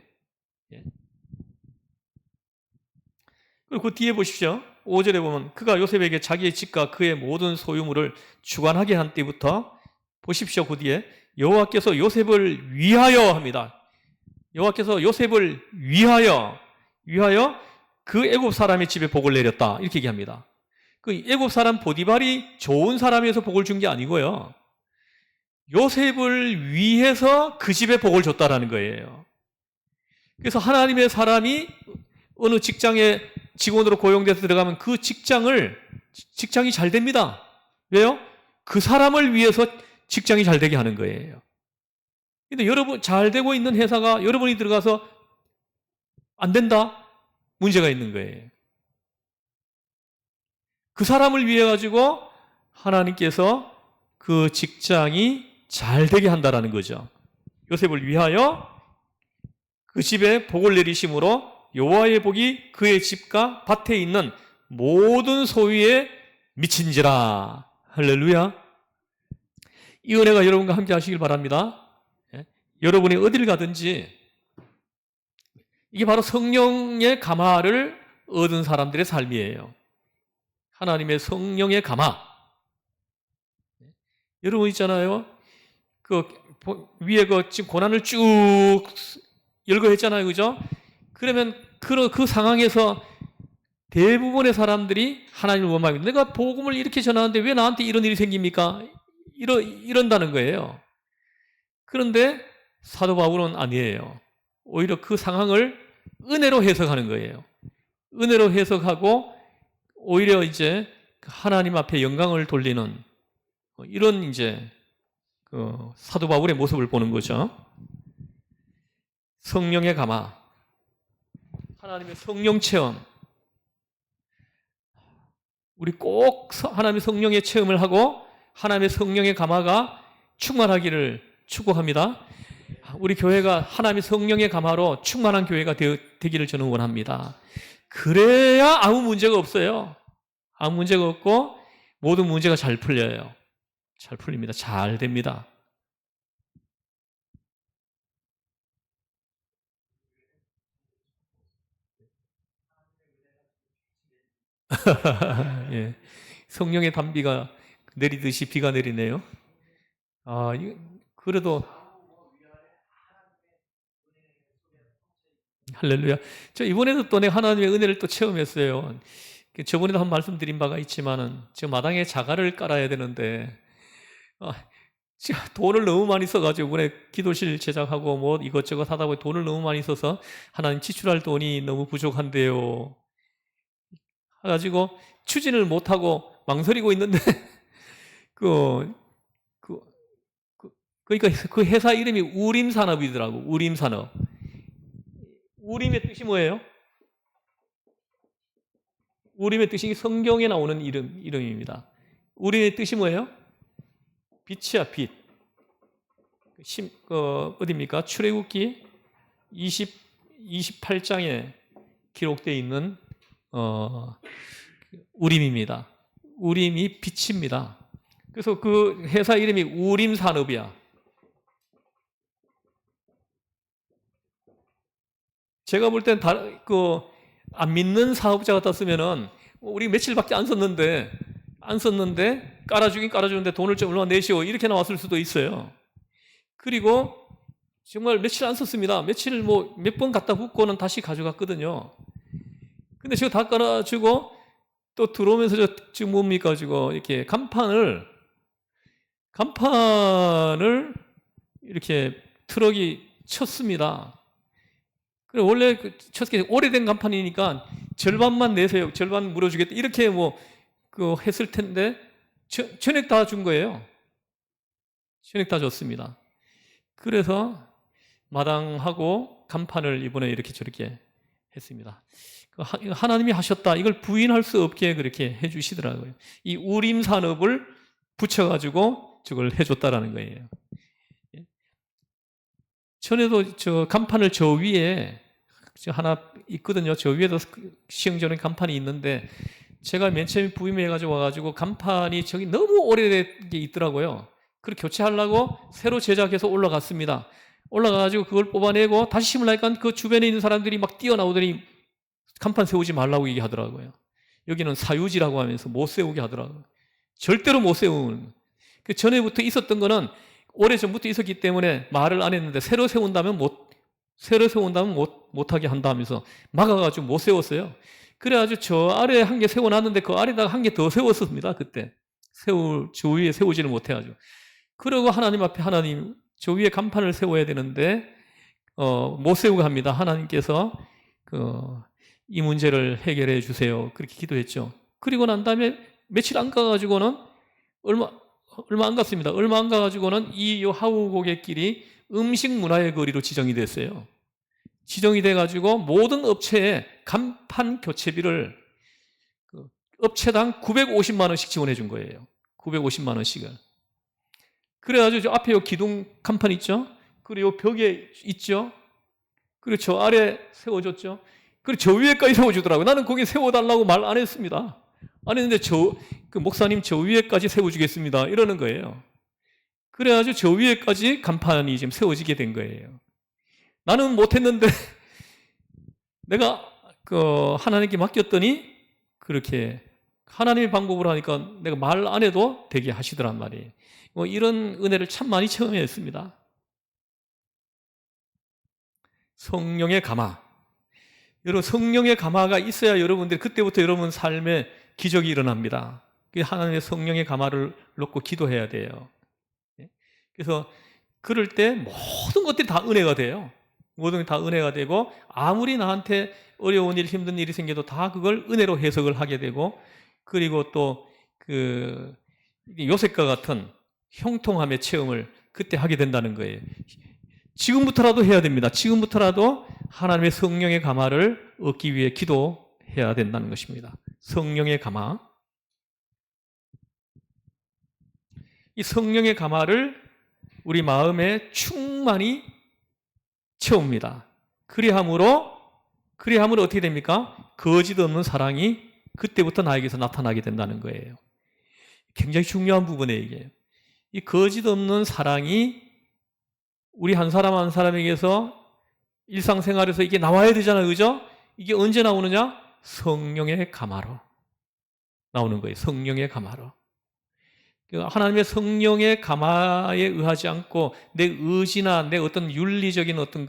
그리고 그 뒤에 보십시오. 5절에 보면 그가 요셉에게 자기의 집과 그의 모든 소유물을 주관하게 한 때부터 보십시오. 그 뒤에 여호와께서 요셉을 위하여 합니다. 여호와께서 요셉을 위하여 그 애굽 사람의 집에 복을 내렸다. 이렇게 얘기합니다. 그 애굽 사람 보디발이 좋은 사람에서 복을 준 게 아니고요. 요셉을 위해서 그 집에 복을 줬다라는 거예요. 그래서 하나님의 사람이 어느 직장에 직원으로 고용돼서 들어가면 그 직장이 잘 됩니다. 왜요? 그 사람을 위해서 직장이 잘 되게 하는 거예요. 근데 여러분 잘 되고 있는 회사가 여러분이 들어가서 안 된다? 문제가 있는 거예요. 그 사람을 위해 가지고 하나님께서 그 직장이 잘 되게 한다라는 거죠. 요셉을 위하여 그 집에 복을 내리심으로 여호와의 복이 그의 집과 밭에 있는 모든 소유에 미친지라. 할렐루야. 이 은혜가 여러분과 함께 하시길 바랍니다. 여러분이 어디를 가든지 이게 바로 성령의 감화를 얻은 사람들의 삶이에요. 하나님의 성령의 감화. 여러분 있잖아요. 위에 지금 고난을 쭉 열거했잖아요. 그죠? 그러면 그 상황에서 대부분의 사람들이 하나님을 원망합니다. 내가 복음을 이렇게 전하는데 왜 나한테 이런 일이 생깁니까? 이런다는 거예요. 그런데 사도 바울은 아니에요. 오히려 그 상황을 은혜로 해석하는 거예요. 은혜로 해석하고 오히려 이제 하나님 앞에 영광을 돌리는 이런 이제 사도 바울의 모습을 보는 거죠. 성령의 감화, 하나님의 성령 체험. 우리 꼭 하나님의 성령의 체험을 하고 하나님의 성령의 감화가 충만하기를 축복합니다. 우리 교회가 하나님의 성령의 감화로 충만한 교회가 되기를 저는 원합니다. 그래야 아무 문제가 없어요. 아무 문제가 없고 모든 문제가 잘 풀려요. 잘 풀립니다. 잘 됩니다. 예. 성령의 단비가 내리듯이 비가 내리네요. 그래도 할렐루야. 저 이번에도 또 내가 하나님의 은혜를 또 체험했어요. 저번에도 한 말씀 드린 바가 있지만은 저 마당에 자갈을 깔아야 되는데 돈을 너무 많이 써가지고 이번에 기도실 제작하고 뭐 이것저것 하다 보니 돈을 너무 많이 써서 하나님 지출할 돈이 너무 부족한데요. 해가지고 추진을 못하고 망설이고 있는데 그러니까 그 회사 이름이 우림산업이더라고. 우림산업. 우림의 뜻이 뭐예요? 우림의 뜻이 성경에 나오는 이름입니다. 우림의 뜻이 뭐예요? 빛이야, 빛. 어디입니까? 출애굽기 28장에 기록되어 있는 우림입니다. 우림이 빛입니다. 그래서 그 회사 이름이 우림 산업이야. 제가 볼 땐 안 믿는 사업자 같다 쓰면은 우리 며칠밖에 안 썼는데 깔아주긴 깔아주는데 돈을 좀 얼마 내시오 이렇게 나왔을 수도 있어요. 그리고 정말 며칠 안 썼습니다. 며칠 몇 번 갖다 붓고는 다시 가져갔거든요. 근데 제가 다 깔아주고 또 들어오면서 지금 뭡니까 지금 이렇게 간판을 이렇게 트럭이 쳤습니다. 그래 원래 쳤게 오래된 간판이니까 절반만 내세요. 절반 물어주겠다. 이렇게 했을 텐데 전액 다 준 거예요. 전액 다 줬습니다. 그래서 마당하고 간판을 이번에 이렇게 저렇게 했습니다. 하나님이 하셨다. 이걸 부인할 수 없게 그렇게 해주시더라고요. 이 우림 산업을 붙여가지고 저걸 해줬다라는 거예요. 전에도 저 간판을 저 위에 하나 있거든요. 저 위에도 시흥전에 간판이 있는데 제가 맨 처음에 부임해가지고 와가지고 간판이 저기 너무 오래된 게 있더라고요. 그걸 교체하려고 새로 제작해서 올라갔습니다. 올라가가지고 그걸 뽑아내고 다시 심으려니까 그 주변에 있는 사람들이 막 뛰어나오더니 간판 세우지 말라고 얘기하더라고요. 여기는 사유지라고 하면서 못 세우게 하더라고요. 절대로 못 세우는. 그 전에부터 있었던 거는 오래전부터 있었기 때문에 말을 안 했는데 새로 세운다면 못하게 한다 하면서 막아가지고 못 세웠어요. 그래가지고 저 아래에 한 개 세워놨는데 그 아래다가 한 개 더 세웠습니다. 그때 저 위에 세우지를 못해가지고. 그러고 하나님 앞에 저 위에 간판을 세워야 되는데 못 세우게 합니다. 하나님께서 이 문제를 해결해 주세요. 그렇게 기도했죠. 그리고 난 다음에 며칠 안 가가지고는 얼마 안 갔습니다. 얼마 안 가가지고는 이 하우 고객길이 음식 문화의 거리로 지정이 됐어요. 지정이 돼가지고 모든 업체에 간판 교체비를 업체당 950만 원씩 지원해 준 거예요. 950만 원씩을. 그래가지고 저 앞에 요 기둥 간판 있죠? 그리고 요 벽에 있죠? 그리고 저 아래 세워줬죠? 그리고 저 위에까지 세워주더라고요. 나는 거기 세워달라고 말 안 했습니다. 안 했는데 그 목사님 저 위에까지 세워주겠습니다. 이러는 거예요. 그래가지고 저 위에까지 간판이 지금 세워지게 된 거예요. 나는 못했는데 내가 하나님께 맡겼더니 그렇게 하나님의 방법으로 하니까 내가 말 안 해도 되게 하시더란 말이에요. 이런 은혜를 참 많이 체험했습니다. 성령의 감화. 여러분 성령의 감화가 있어야 여러분들이 그때부터 여러분 삶에 기적이 일어납니다. 하나님의 성령의 감화를 놓고 기도해야 돼요. 그래서 그럴 때 모든 것들이 다 은혜가 돼요. 모든 게 다 은혜가 되고 아무리 나한테 어려운 일, 힘든 일이 생겨도 다 그걸 은혜로 해석을 하게 되고 그리고 또 요셉과 같은 형통함의 체험을 그때 하게 된다는 거예요. 지금부터라도 해야 됩니다. 지금부터라도 하나님의 성령의 감화를 얻기 위해 기도해야 된다는 것입니다. 성령의 감화. 이 성령의 감화를 우리 마음에 충만히 채웁니다. 그리함으로 어떻게 됩니까? 거짓 없는 사랑이 그때부터 나에게서 나타나게 된다는 거예요. 굉장히 중요한 부분이에요, 이게. 이 거짓 없는 사랑이 우리 한 사람 한 사람에게서 일상생활에서 이게 나와야 되잖아요, 그죠? 이게 언제 나오느냐? 성령의 감화로 나오는 거예요. 성령의 감화로. 하나님의 성령의 감화에 의하지 않고 내 의지나 내 어떤 윤리적인 어떤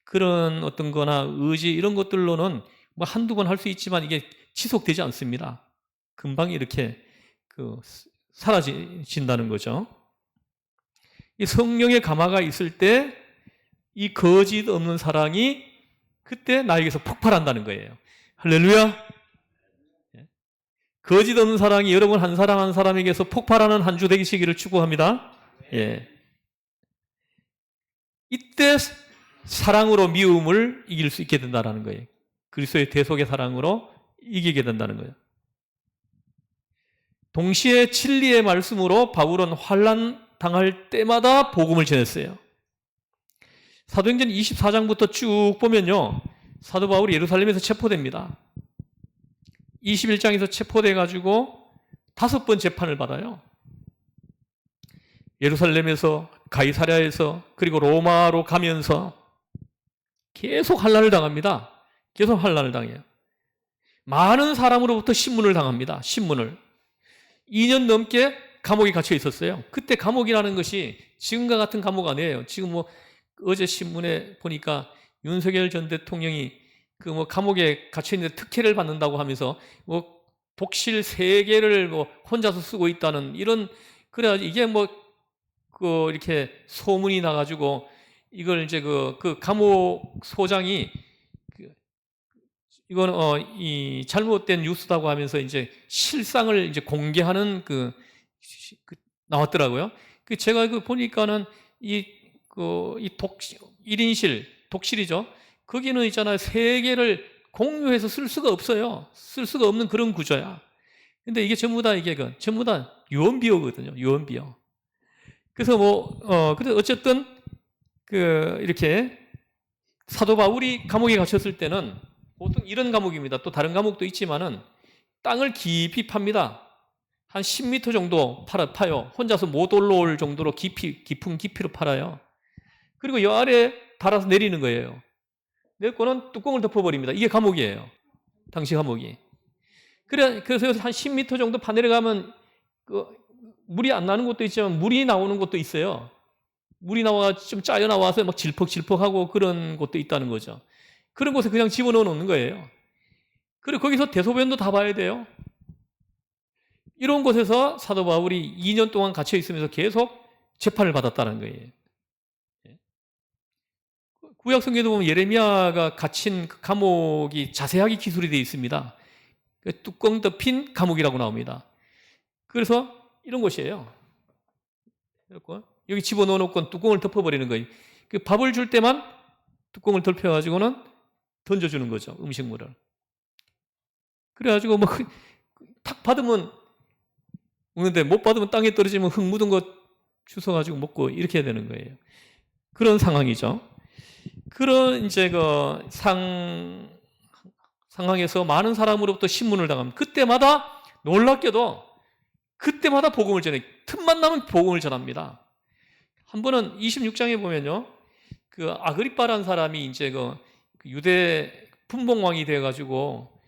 그런 어떤 거나 의지 이런 것들로는 한두 번 할 수 있지만 이게 지속되지 않습니다. 금방 이렇게 사라진다는 거죠. 이 성령의 감화가 있을 때 이 거짓 없는 사랑이 그때 나에게서 폭발한다는 거예요. 할렐루야. 거짓 없는 사랑이 여러분 한 사람 한 사람에게서 폭발하는 한 주 되시기를 축복합니다. 예. 이때 사랑으로 미움을 이길 수 있게 된다는 거예요. 그리스도의 대속의 사랑으로 이기게 된다는 거예요. 동시에 진리의 말씀으로 바울은 환난 당할 때마다 복음을 전했어요. 사도행전 24장부터 쭉 보면요, 사도 바울이 예루살렘에서 체포됩니다. 21장에서 체포돼 가지고 5번 재판을 받아요. 예루살렘에서, 가이사랴에서, 그리고 로마로 가면서 계속 환난을 당합니다. 계속 환난을 당해요. 많은 사람으로부터 신문을 당합니다. 신문을. 2년 넘게 감옥에 갇혀 있었어요. 그때 감옥이라는 것이 지금과 같은 감옥 아니에요. 지금 뭐 어제 신문에 보니까 윤석열 전 대통령이 그 감옥에 갇혀 있는데 특혜를 받는다고 하면서 독실 3개를 혼자서 쓰고 있다는 이런, 그래가지고 이게 이렇게 소문이 나가지고 이걸 이제 그 감옥 소장이 이거는 이 잘못된 뉴스다고 하면서 이제 실상을 이제 공개하는 나왔더라고요. 제가 보니까는 이 1인실 독실이죠. 거기는 있잖아요, 3개를 공유해서 쓸 수가 없어요. 쓸 수가 없는 그런 구조야. 근데 이게 전부 다 유언비어거든요. 유언비어. 그래서 그래서 어쨌든 이렇게 사도 바울이 감옥에 갇혔을 때는 보통 이런 감옥입니다. 또 다른 감옥도 있지만은 땅을 깊이 팝니다. 한 10m 정도 파요. 혼자서 못 올라올 정도로 깊은 깊이로 팔아요. 그리고 여 아래 달아서 내리는 거예요. 내고는 뚜껑을 덮어버립니다. 이게 감옥이에요. 당시 감옥이. 그래서 한 10m 정도 파 내려가면 물이 안 나는 곳도 있지만 물이 나오는 곳도 있어요. 물이 좀 짜여 나와서 막 질퍽질퍽하고 그런 곳도 있다는 거죠. 그런 곳에 그냥 집어넣어 놓는 거예요. 그리고 거기서 대소변도 다 봐야 돼요. 이런 곳에서 사도 바울이 2년 동안 갇혀 있으면서 계속 재판을 받았다는 거예요. 구약 성경에도 보면 예레미야가 갇힌 그 감옥이 자세하게 기술이 되어 있습니다. 뚜껑 덮인 감옥이라고 나옵니다. 그래서 이런 곳이에요. 여기 집어넣어 놓고 뚜껑을 덮어버리는 거예요. 밥을 줄 때만 뚜껑을 덮여가지고는 던져주는 거죠, 음식물을. 그래가지고 탁 받으면 먹는데 못 받으면 땅에 떨어지면 흙 묻은 거 주워가지고 먹고 이렇게 해야 되는 거예요. 그런 상황이죠. 그런 이제 상황에서 많은 사람으로부터 신문을 당합니다. 그때마다 놀랍게도 그때마다 복음을 전해. 틈만 나면 복음을 전합니다. 한 번은 26장에 보면요, 아그리빠라는 사람이 이제 유대 분봉왕이 되어가지고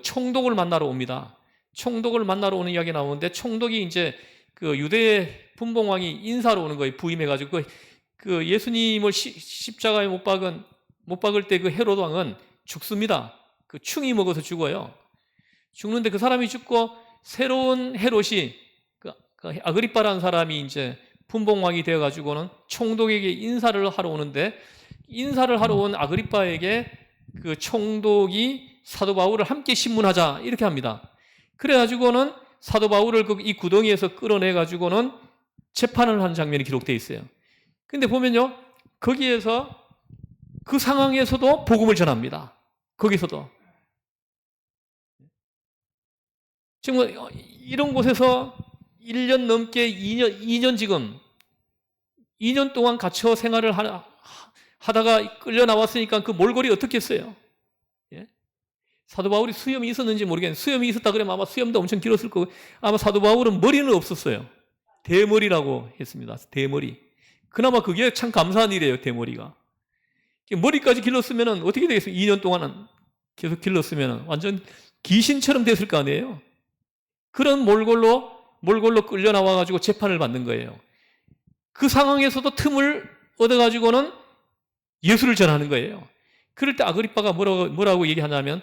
총독을 만나러 옵니다. 총독을 만나러 오는 이야기 나오는데, 총독이 이제 유대 분봉왕이 인사로 오는 거예요. 부임해가지고 예수님을 십자가에 못 박을 때 헤롯 왕은 죽습니다. 충이 먹어서 죽어요. 죽는데 그 사람이 죽고 새로운 헤롯이 아그리빠라는 사람이 이제 분봉왕이 되어가지고는 총독에게 인사를 하러 오는데, 인사를 하러 온 아그리빠에게 총독이 사도 바울을 함께 신문하자 이렇게 합니다. 그래가지고는 사도 바울을 이 구덩이에서 끌어내가지고는 재판을 하는 장면이 기록되어 있어요. 근데 보면요, 거기에서 그 상황에서도 복음을 전합니다. 거기서도. 지금 이런 곳에서 1년 넘게 2년 지금 2년 동안 갇혀 생활을 하다가 끌려 나왔으니까 그 몰골이 어떻겠어요? 예? 사도 바울이 수염이 있었는지 모르겠는데, 수염이 있었다 그러면 아마 수염도 엄청 길었을 거고, 아마 사도 바울은 머리는 없었어요. 대머리라고 했습니다. 대머리. 그나마 그게 참 감사한 일이에요. 대머리가. 머리까지 길렀으면 어떻게 되겠어요? 2년 동안은 계속 길렀으면 완전 귀신처럼 됐을 거 아니에요. 그런 몰골로 끌려 나와가지고 재판을 받는 거예요. 그 상황에서도 틈을 얻어가지고는 예수를 전하는 거예요. 그럴 때 아그리빠가 뭐라고 얘기하냐면,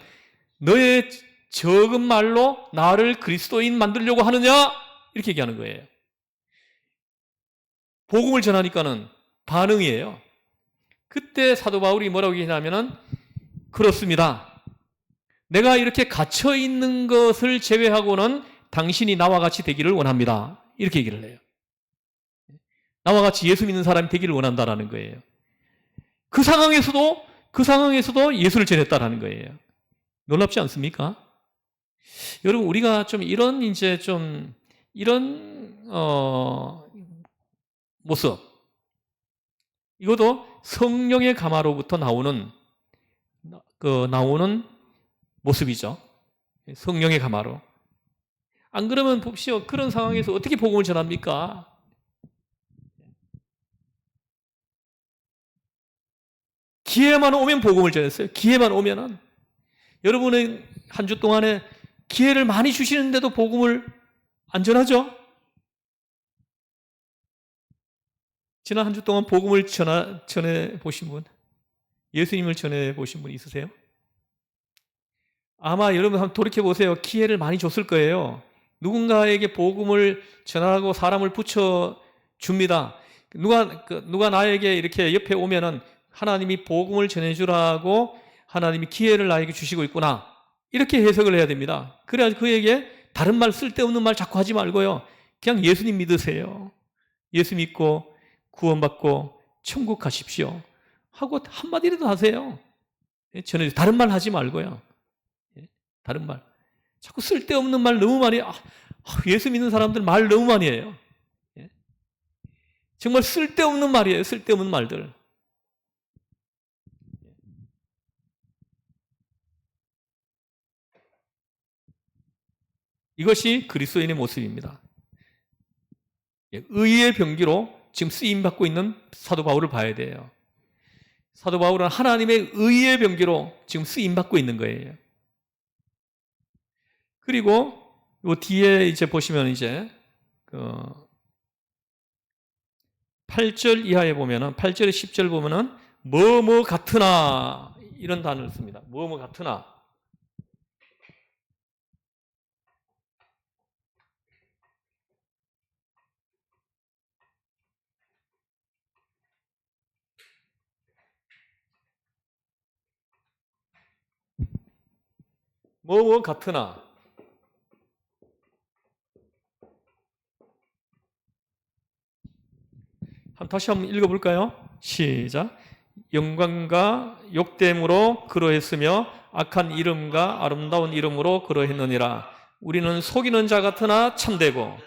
너의 적은 말로 나를 그리스도인 만들려고 하느냐? 이렇게 얘기하는 거예요. 복음을 전하니까는 반응이에요. 그때 사도 바울이 뭐라고 얘기하냐면은, 그렇습니다. 내가 이렇게 갇혀 있는 것을 제외하고는 당신이 나와 같이 되기를 원합니다. 이렇게 얘기를 해요. 나와 같이 예수 믿는 사람이 되기를 원한다라는 거예요. 그 상황에서도 예수를 전했다라는 거예요. 놀랍지 않습니까? 여러분, 우리가 좀 이런 모습. 이것도 성령의 감화로부터 나오는 모습이죠. 성령의 감화로. 안 그러면 봅시오. 그런 상황에서 어떻게 복음을 전합니까? 기회만 오면 복음을 전했어요. 기회만 오면은. 여러분은 한 주 동안에 기회를 많이 주시는데도 복음을 안 전하죠? 지난 한 주 동안 복음을 전해 보신 분, 예수님을 전해 보신 분 있으세요? 아마 여러분 한번 돌이켜 보세요. 기회를 많이 줬을 거예요. 누군가에게 복음을 전하고 사람을 붙여 줍니다. 누가 나에게 이렇게 옆에 오면은 하나님이 복음을 전해주라고 하나님이 기회를 나에게 주시고 있구나. 이렇게 해석을 해야 됩니다. 그래야 그에게 다른 말, 쓸데없는 말 자꾸 하지 말고요. 그냥 예수님 믿으세요. 예수 믿고 구원받고 천국 가십시오. 하고 한마디라도 하세요. 다른 말 하지 말고요. 다른 말. 자꾸 쓸데없는 말 너무 많이, 예수 믿는 사람들 말 너무 많이 해요. 정말 쓸데없는 말이에요. 쓸데없는 말들. 이것이 그리스도인의 모습입니다. 의의 병기로 지금 쓰임받고 있는 사도 바울을 봐야 돼요. 사도 바울은 하나님의 의의 병기로 지금 쓰임받고 있는 거예요. 그리고 요 뒤에 이제 보시면 이제 8절 이하에 보면은 8절에 10절 보면은 뭐뭐 같으나 이런 단어를 씁니다. 뭐뭐 같으나. 뭐뭐 같으나. 다시 한번 읽어볼까요? 시작. 영광과 욕됨으로 그러했으며 악한 이름과 아름다운 이름으로 그러했느니라. 우리는 속이는 자 같으나 참되고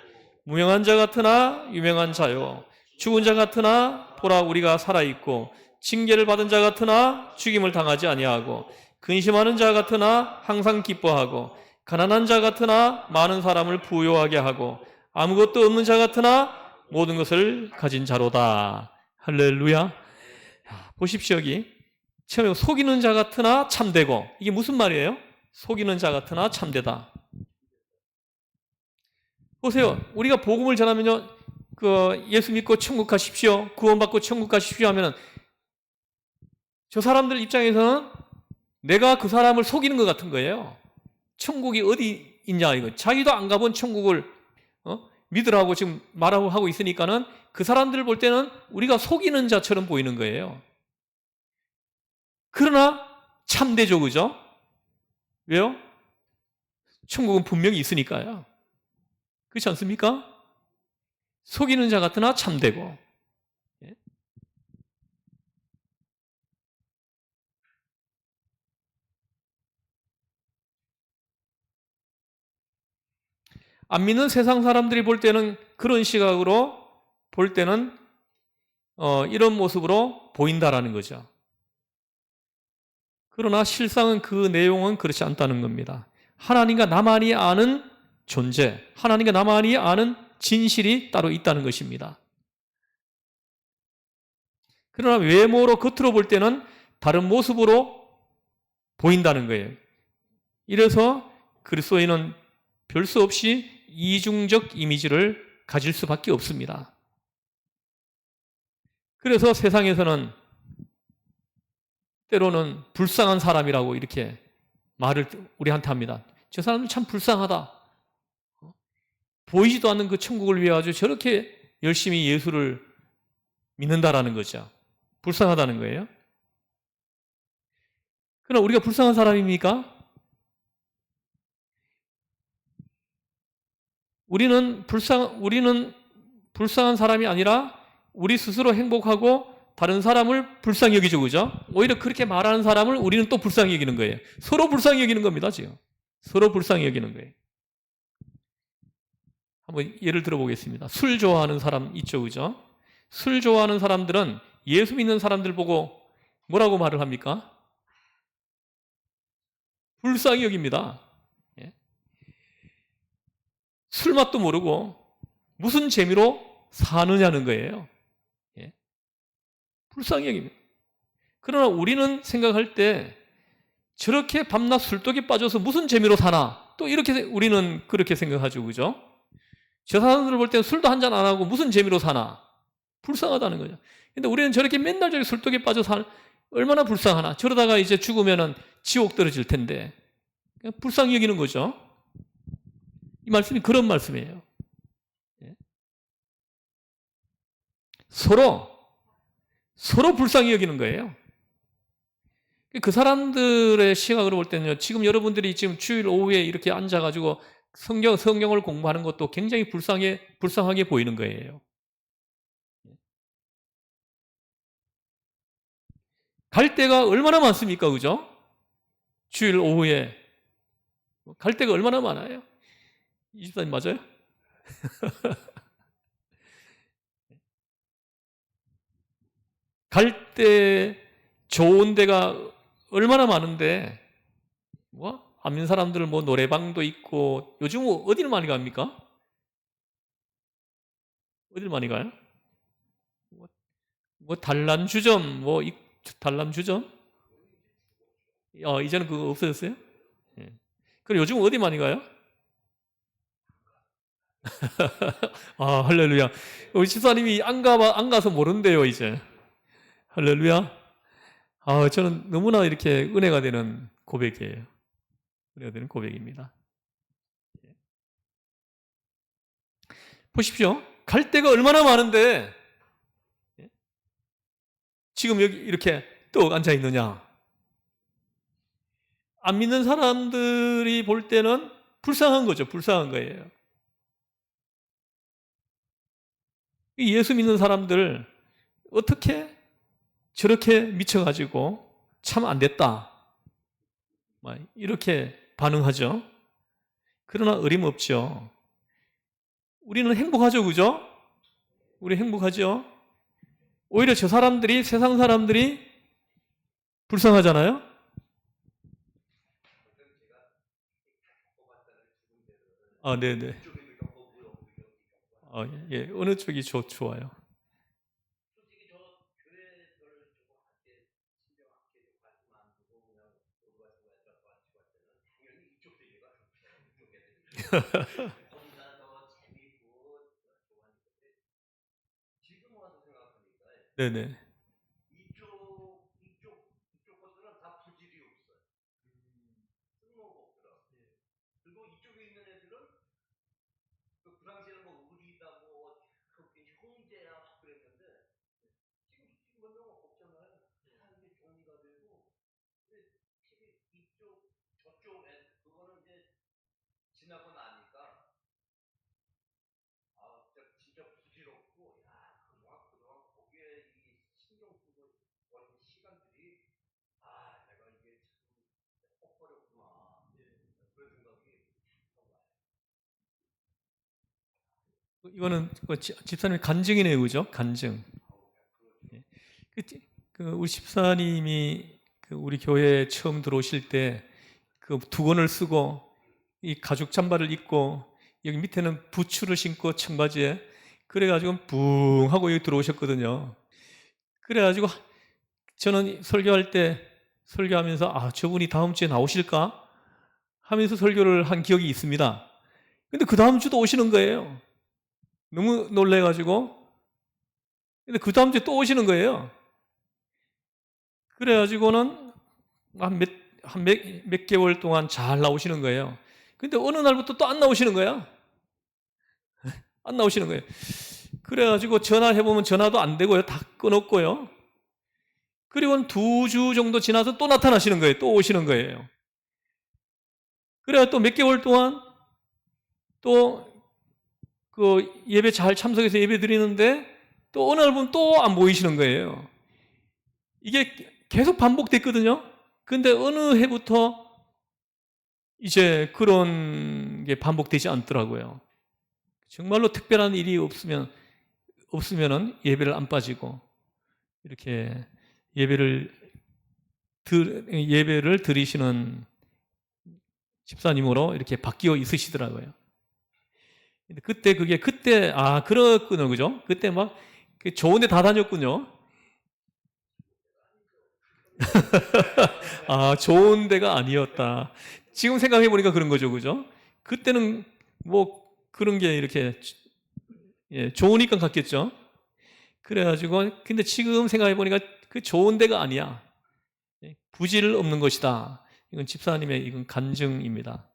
무명한 자 같으나 유명한 자요 죽은 자 같으나 보라 우리가 살아있고 징계를 받은 자 같으나 죽임을 당하지 아니하고 근심하는 자 같으나 항상 기뻐하고 가난한 자 같으나 많은 사람을 부요하게 하고 아무것도 없는 자 같으나 모든 것을 가진 자로다. 할렐루야. 보십시오. 여기 처음에 속이는 자 같으나 참되고, 이게 무슨 말이에요? 속이는 자 같으나 참되다. 보세요. 우리가 복음을 전하면요, 예수 믿고 천국 가십시오, 구원받고 천국 가십시오 하면은 저 사람들 입장에서는 내가 그 사람을 속이는 것 같은 거예요. 천국이 어디 있냐 이거. 자기도 안 가본 천국을 믿으라고 지금 말하고 하고 있으니까는 그 사람들을 볼 때는 우리가 속이는 자처럼 보이는 거예요. 그러나 참되죠, 그죠? 왜요? 천국은 분명히 있으니까요. 그렇지 않습니까? 속이는 자 같으나 참되고. 안 믿는 세상 사람들이 볼 때는 그런 시각으로 볼 때는 이런 모습으로 보인다라는 거죠. 그러나 실상은 그 내용은 그렇지 않다는 겁니다. 하나님과 나만이 아는 존재, 하나님과 나만이 아는 진실이 따로 있다는 것입니다. 그러나 외모로 겉으로 볼 때는 다른 모습으로 보인다는 거예요. 이래서 그리스도인은 별 수 없이 이중적 이미지를 가질 수밖에 없습니다. 그래서 세상에서는 때로는 불쌍한 사람이라고 이렇게 말을 우리한테 합니다. 저 사람은 참 불쌍하다. 보이지도 않는 그 천국을 위해 아주 저렇게 열심히 예수를 믿는다라는 거죠. 불쌍하다는 거예요. 그러나 우리가 불쌍한 사람입니까? 우리는 불쌍한 사람이 아니라 우리 스스로 행복하고 다른 사람을 불쌍히 여기죠, 그죠? 오히려 그렇게 말하는 사람을 우리는 또 불쌍히 여기는 거예요. 서로 불쌍히 여기는 겁니다, 지금. 서로 불쌍히 여기는 거예요. 한번 예를 들어보겠습니다. 술 좋아하는 사람 있죠, 그죠? 술 좋아하는 사람들은 예수 믿는 사람들 보고 뭐라고 말을 합니까? 불쌍히 여깁니다. 예? 술 맛도 모르고 무슨 재미로 사느냐는 거예요. 예? 불쌍히 여깁니다. 그러나 우리는 생각할 때 저렇게 밤낮 술독에 빠져서 무슨 재미로 사나? 또 이렇게 우리는 그렇게 생각하죠. 그죠? 저 사람들 볼 때는 술도 한잔 안 하고 무슨 재미로 사나? 불쌍하다는 거죠. 근데 우리는 저렇게 맨날 저렇게 술독에 빠져 얼마나 불쌍하나? 저러다가 이제 죽으면은 지옥 떨어질 텐데. 불쌍히 여기는 거죠. 이 말씀이 그런 말씀이에요. 서로 불쌍히 여기는 거예요. 그 사람들의 시각으로 볼 때는요, 지금 여러분들이 지금 주일 오후에 이렇게 앉아가지고 성경을 공부하는 것도 굉장히 불쌍하게 보이는 거예요. 갈 데가 얼마나 많습니까? 그죠? 주일 오후에. 갈 데가 얼마나 많아요? 이 집사님 맞아요? 갈 데 좋은 데가 얼마나 많은데, 안 믿는 사람들은 뭐 노래방도 있고, 요즘 어디를 많이 갑니까? 어디를 많이 가요? 단란주점, 단란주점? 이제는 그거 없어졌어요? 예. 그럼 요즘 어디 많이 가요? 할렐루야. 우리 집사님이 안 가서 모른대요, 이제. 할렐루야. 저는 너무나 이렇게 은혜가 되는 고백이에요. 은혜가 되는 고백입니다. 보십시오. 갈 데가 얼마나 많은데, 지금 여기 이렇게 떡 앉아 있느냐? 안 믿는 사람들이 볼 때는 불쌍한 거죠. 불쌍한 거예요. 예수 믿는 사람들 어떻게 저렇게 미쳐가지고 참 안 됐다. 이렇게 반응하죠. 그러나 어림없죠. 우리는 행복하죠. 그죠? 우리 행복하죠. 오히려 저 사람들이, 세상 사람들이 불쌍하잖아요. 네네. 예. 어느 쪽이 좋아요? 네네. 이거는 집사님 간증이네요. 그죠? 간증. 우리 집사님이 우리 교회에 처음 들어오실 때 그 두건을 쓰고 이 가죽 잠바를 입고 여기 밑에는 부츠를 신고 청바지에 그래가지고 붕 하고 여기 들어오셨거든요. 그래가지고 저는 설교할 때 설교하면서 저분이 다음 주에 나오실까 하면서 설교를 한 기억이 있습니다. 근데 그 다음 주도 오시는 거예요. 너무 놀래가지고. 근데 그 다음 주에 또 오시는 거예요. 그래가지고는 몇 개월 동안 잘 나오시는 거예요. 근데 어느 날부터 또 안 나오시는 거야. 안 나오시는 거예요. 그래가지고 전화해보면 전화도 안 되고요. 다 끊었고요. 그리고 2주 정도 지나서 또 나타나시는 거예요. 또 오시는 거예요. 그래가 또 몇 개월 동안 또 그 예배 잘 참석해서 예배 드리는데 또 어느 날 보면 또 안 보이시는 거예요. 이게 계속 반복됐거든요. 근데 어느 해부터 이제 그런 게 반복되지 않더라고요. 정말로 특별한 일이 없으면은 예배를 안 빠지고 이렇게 예배를 드리시는 집사님으로 이렇게 바뀌어 있으시더라고요. 근데 그렇군요. 그죠? 그때 막 좋은 데 다 다녔군요. 아, 좋은 데가 아니었다. 지금 생각해 보니까 그런 거죠. 그죠? 그때는 뭐 그런 게 이렇게 좋으니까 갔겠죠. 그래가지고 근데 지금 생각해 보니까 그 좋은 데가 아니야. 부질 없는 것이다. 이건 집사님의 이건 간증입니다.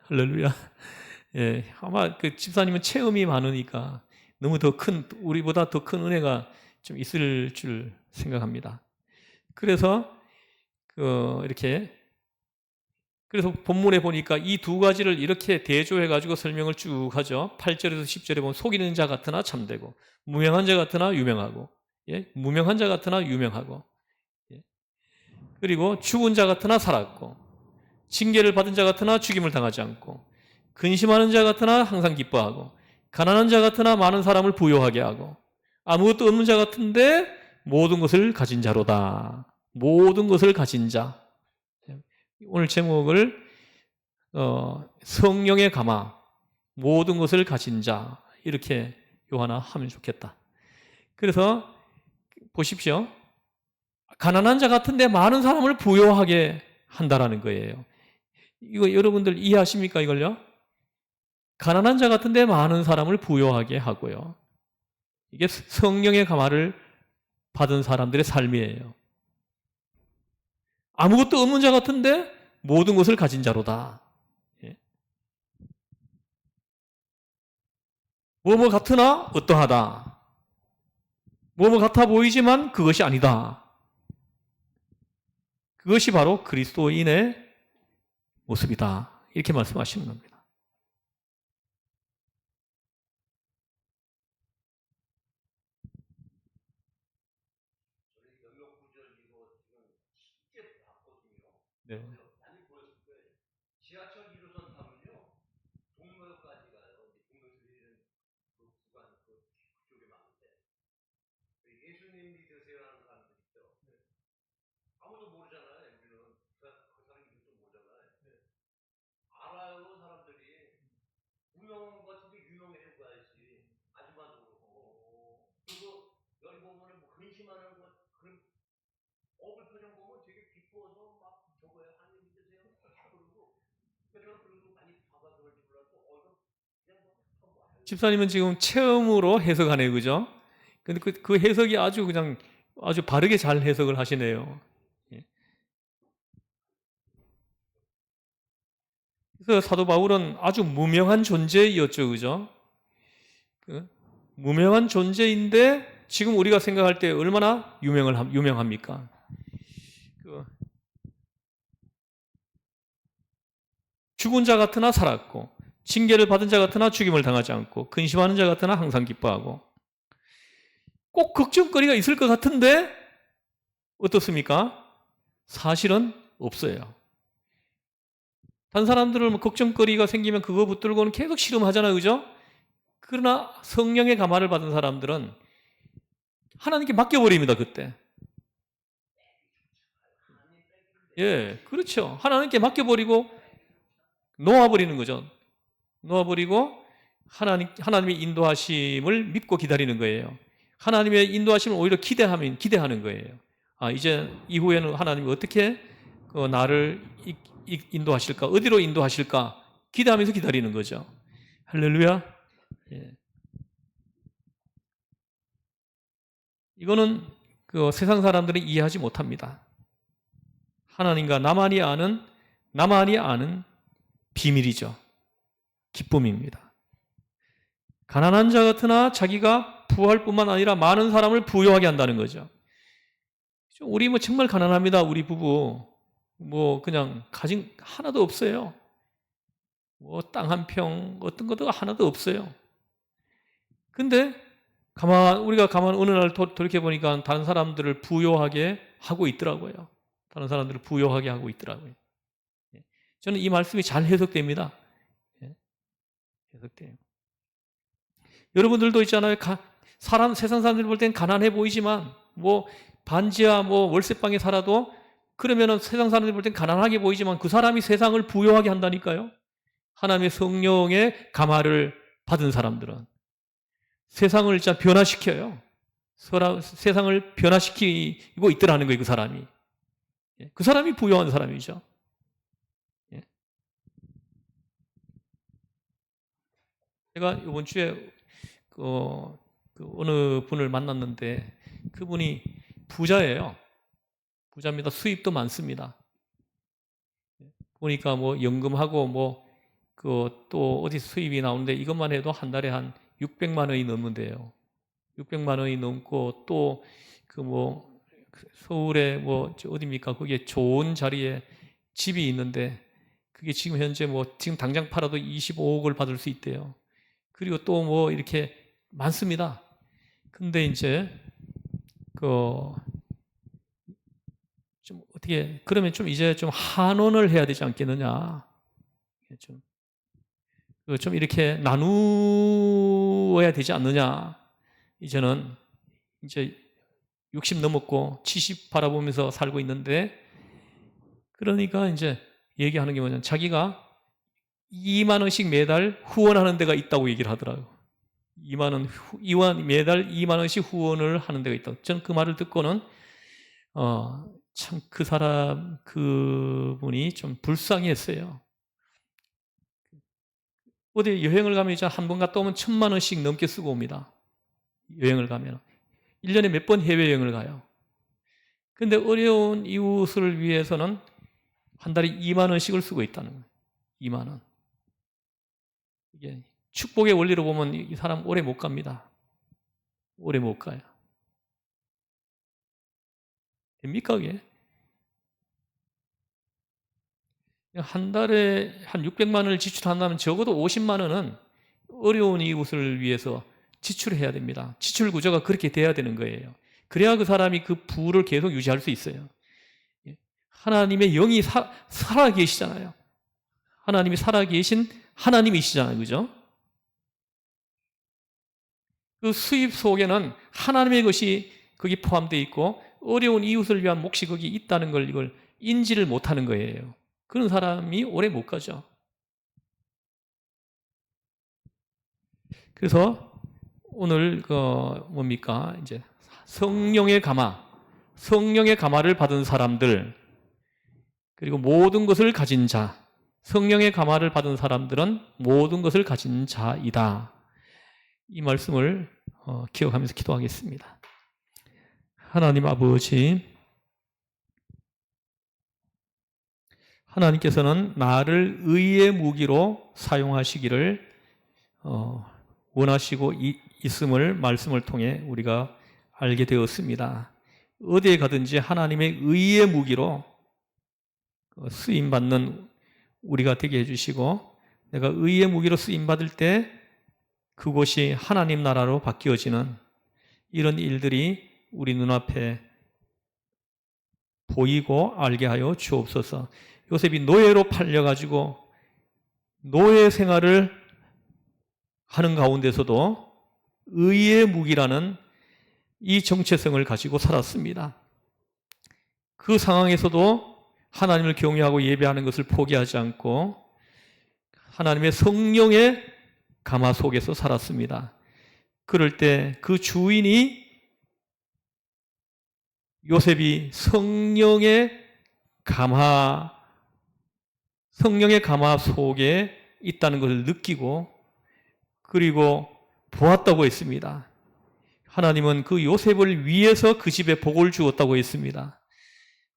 할렐루야. 예, 아마 그 집사님은 체험이 많으니까 너무 우리보다 더 큰 은혜가 좀 있을 줄 생각합니다. 그래서 이렇게 그래서 본문에 보니까 이 두 가지를 이렇게 대조해 가지고 설명을 쭉 하죠. 8절에서 10절에 보면 속이는 자 같으나 참되고 무명한 자 같으나 유명하고 무명한 자 같으나 유명하고 그리고 죽은 자 같으나 살았고 징계를 받은 자 같으나 죽임을 당하지 않고 근심하는 자 같으나 항상 기뻐하고 가난한 자 같으나 많은 사람을 부요하게 하고 아무것도 없는 자 같은데 모든 것을 가진 자로다. 모든 것을 가진 자. 오늘 제목을 성령의 감화 모든 것을 가진 자 이렇게 요하나 하면 좋겠다. 그래서 보십시오. 가난한 자 같은데 많은 사람을 부요하게 한다라는 거예요. 이거 여러분들 이해하십니까 이걸요? 가난한 자 같은데 많은 사람을 부요하게 하고요. 이게 성령의 감화를 받은 사람들의 삶이에요. 아무것도 없는 자 같은데 모든 것을 가진 자로다. 뭐뭐 같으나 어떠하다. 뭐뭐 같아 보이지만 그것이 아니다. 그것이 바로 그리스도인의 모습이다. 이렇게 말씀하시는 겁니다. 네. 집사님은 지금 체험으로 해석하네요, 그죠? 근데 그 해석이 아주 그냥 아주 바르게 잘 해석을 하시네요. 예. 그래서 사도 바울은 아주 무명한 존재였죠, 그죠? 그 무명한 존재인데 지금 우리가 생각할 때 얼마나 유명합니까? 그 죽은 자 같으나 살았고 징계를 받은 자 같으나 죽임을 당하지 않고 근심하는 자 같으나 항상 기뻐하고 꼭 걱정거리가 있을 것 같은데 어떻습니까? 사실은 없어요. 다른 사람들은 뭐 걱정거리가 생기면 그거 붙들고는 계속 씨름하잖아요. 그죠? 그러나 성령의 감화를 받은 사람들은 하나님께 맡겨버립니다. 그때. 예, 그렇죠. 하나님께 맡겨버리고 놓아버리는 거죠. 놓아버리고 하나님의 인도하심을 믿고 기다리는 거예요. 하나님의 인도하심을 오히려 기대하는 거예요. 아, 이제 이후에는 하나님이 어떻게 나를 인도하실까? 어디로 인도하실까? 기대하면서 기다리는 거죠. 할렐루야. 예. 이거는 세상 사람들이 이해하지 못합니다. 하나님과 나만이 아는 비밀이죠. 기쁨입니다. 가난한 자 같으나 자기가 부할 뿐만 아니라 많은 사람을 부유하게 한다는 거죠. 우리 뭐 정말 가난합니다. 우리 부부. 뭐 그냥 가진 하나도 없어요. 뭐 땅 한 평 어떤 것도 하나도 없어요. 근데 우리가 어느 날 돌이켜 보니까 다른 사람들을 부유하게 하고 있더라고요. 다른 사람들을 부유하게 하고 있더라고요. 저는 이 말씀이 잘 해석됩니다. 해석돼요. 여러분들도 있잖아요. 세상 사람들 볼 땐 가난해 보이지만, 뭐, 반지하 월세방에 살아도, 그러면은 세상 사람들 볼 땐 가난하게 보이지만, 그 사람이 세상을 부유하게 한다니까요. 하나님의 성령의 감화를 받은 사람들은 세상을 진짜 변화시켜요. 세상을 변화시키고 있더라는 거예요, 그 사람이. 그 사람이 부유한 사람이죠. 제가 이번 주에 어느 분을 만났는데 그분이 부자예요. 부자입니다. 수입도 많습니다. 보니까 뭐 연금하고 또 어디 수입이 나오는데 이것만 해도 한 달에 한 600만 원이 넘는데요. 600만 원이 넘고 또 서울에 어디입니까? 거기에 좋은 자리에 집이 있는데 그게 지금 현재 지금 당장 팔아도 25억을 받을 수 있대요. 그리고 또 이렇게 많습니다. 근데 이제 좀 어떻게 그러면 좀 이제 좀 한원을 해야 되지 않겠느냐? 좀 이렇게 나누어야 되지 않느냐? 이제는 이제 60 넘었고 70 바라보면서 살고 있는데 그러니까 이제 얘기하는 게 뭐냐면 자기가 2만 원씩 매달 후원하는 데가 있다고 얘기를 하더라고요. 매달 2만 원씩 후원을 하는 데가 있다고. 저는 그 말을 듣고는 참 그분이 좀 불쌍했어요. 어디 여행을 가면 이제 한 번 갔다 오면 1,000만 원씩 넘게 쓰고 옵니다. 여행을 가면 1년에 몇 번 해외여행을 가요. 근데 어려운 이웃을 위해서는 한 달에 2만 원씩을 쓰고 있다는 거예요. 2만 원. 이게 축복의 원리로 보면 이 사람 오래 못 갑니다. 오래 못 가요. 됩니까, 그게? 한 달에 한 600만 원을 지출한다면 적어도 50만 원은 어려운 이웃을 위해서 지출해야 됩니다. 지출 구조가 그렇게 돼야 되는 거예요. 그래야 그 사람이 그 부를 계속 유지할 수 있어요. 하나님의 영이 살아 계시잖아요. 하나님이 살아 계신 하나님이시잖아요. 그죠? 그 수입 속에는 하나님의 것이 거기 포함되어 있고 어려운 이웃을 위한 몫이 거기 있다는 걸 이걸 인지를 못하는 거예요. 그런 사람이 오래 못 가죠. 그래서 오늘 뭡니까? 이제 성령의 감화를 받은 사람들, 그리고 모든 것을 가진 자, 성령의 감화를 받은 사람들은 모든 것을 가진 자이다. 이 말씀을 기억하면서 기도하겠습니다. 하나님 아버지, 하나님께서는 나를 의의 무기로 사용하시기를 원하시고 있음을 말씀을 통해 우리가 알게 되었습니다. 어디에 가든지 하나님의 의의 무기로 쓰임받는 우리가 되게 해주시고 내가 의의 무기로 쓰임받을 때 그곳이 하나님 나라로 바뀌어지는 이런 일들이 우리 눈앞에 보이고 알게 하여 주옵소서. 요셉이 노예로 팔려가지고 노예 생활을 하는 가운데서도 의의 무기라는 이 정체성을 가지고 살았습니다. 그 상황에서도 하나님을 경외하고 예배하는 것을 포기하지 않고 하나님의 성령의 감화 속에서 살았습니다. 그럴 때 그 주인이 요셉이 성령의 감화 속에 있다는 것을 느끼고 그리고 보았다고 했습니다. 하나님은 그 요셉을 위해서 그 집에 복을 주었다고 했습니다.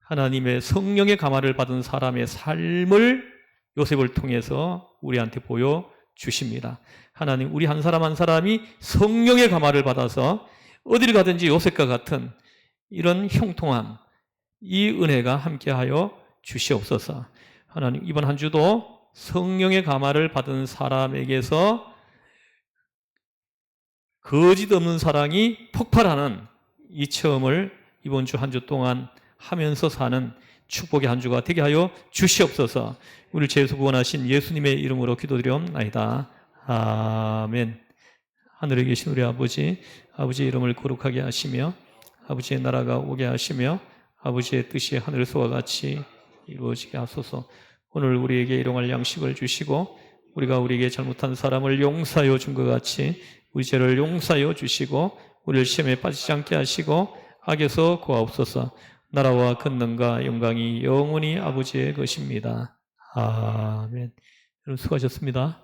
하나님의 성령의 감화를 받은 사람의 삶을 요셉을 통해서 우리한테 보여주십니다. 하나님, 우리 한 사람 한 사람이 성령의 감화를 받아서 어디를 가든지 요셉과 같은 이런 형통함, 이 은혜가 함께하여 주시옵소서. 하나님, 이번 한 주도 성령의 감화를 받은 사람에게서 거짓 없는 사랑이 폭발하는 이 체험을 이번 주 한 주 동안 하면서 사는 축복의 한 주가 되게 하여 주시옵소서. 우리를 죄에서 구원하신 예수님의 이름으로 기도드리옵나이다. 아멘. 하늘에 계신 우리 아버지, 아버지의 이름을 거룩하게 하시며 아버지의 나라가 오게 하시며 아버지의 뜻이 하늘에서와 같이 이루어지게 하소서. 오늘 우리에게 일용할 양식을 주시고 우리가 우리에게 잘못한 사람을 용서하여 준 것 같이 우리 죄를 용서하여 주시고 우리를 시험에 빠지지 않게 하시고 악에서 구하옵소서. 나라와 권능과 영광이 영원히 아버지의 것입니다. 아멘. 여러분 수고하셨습니다.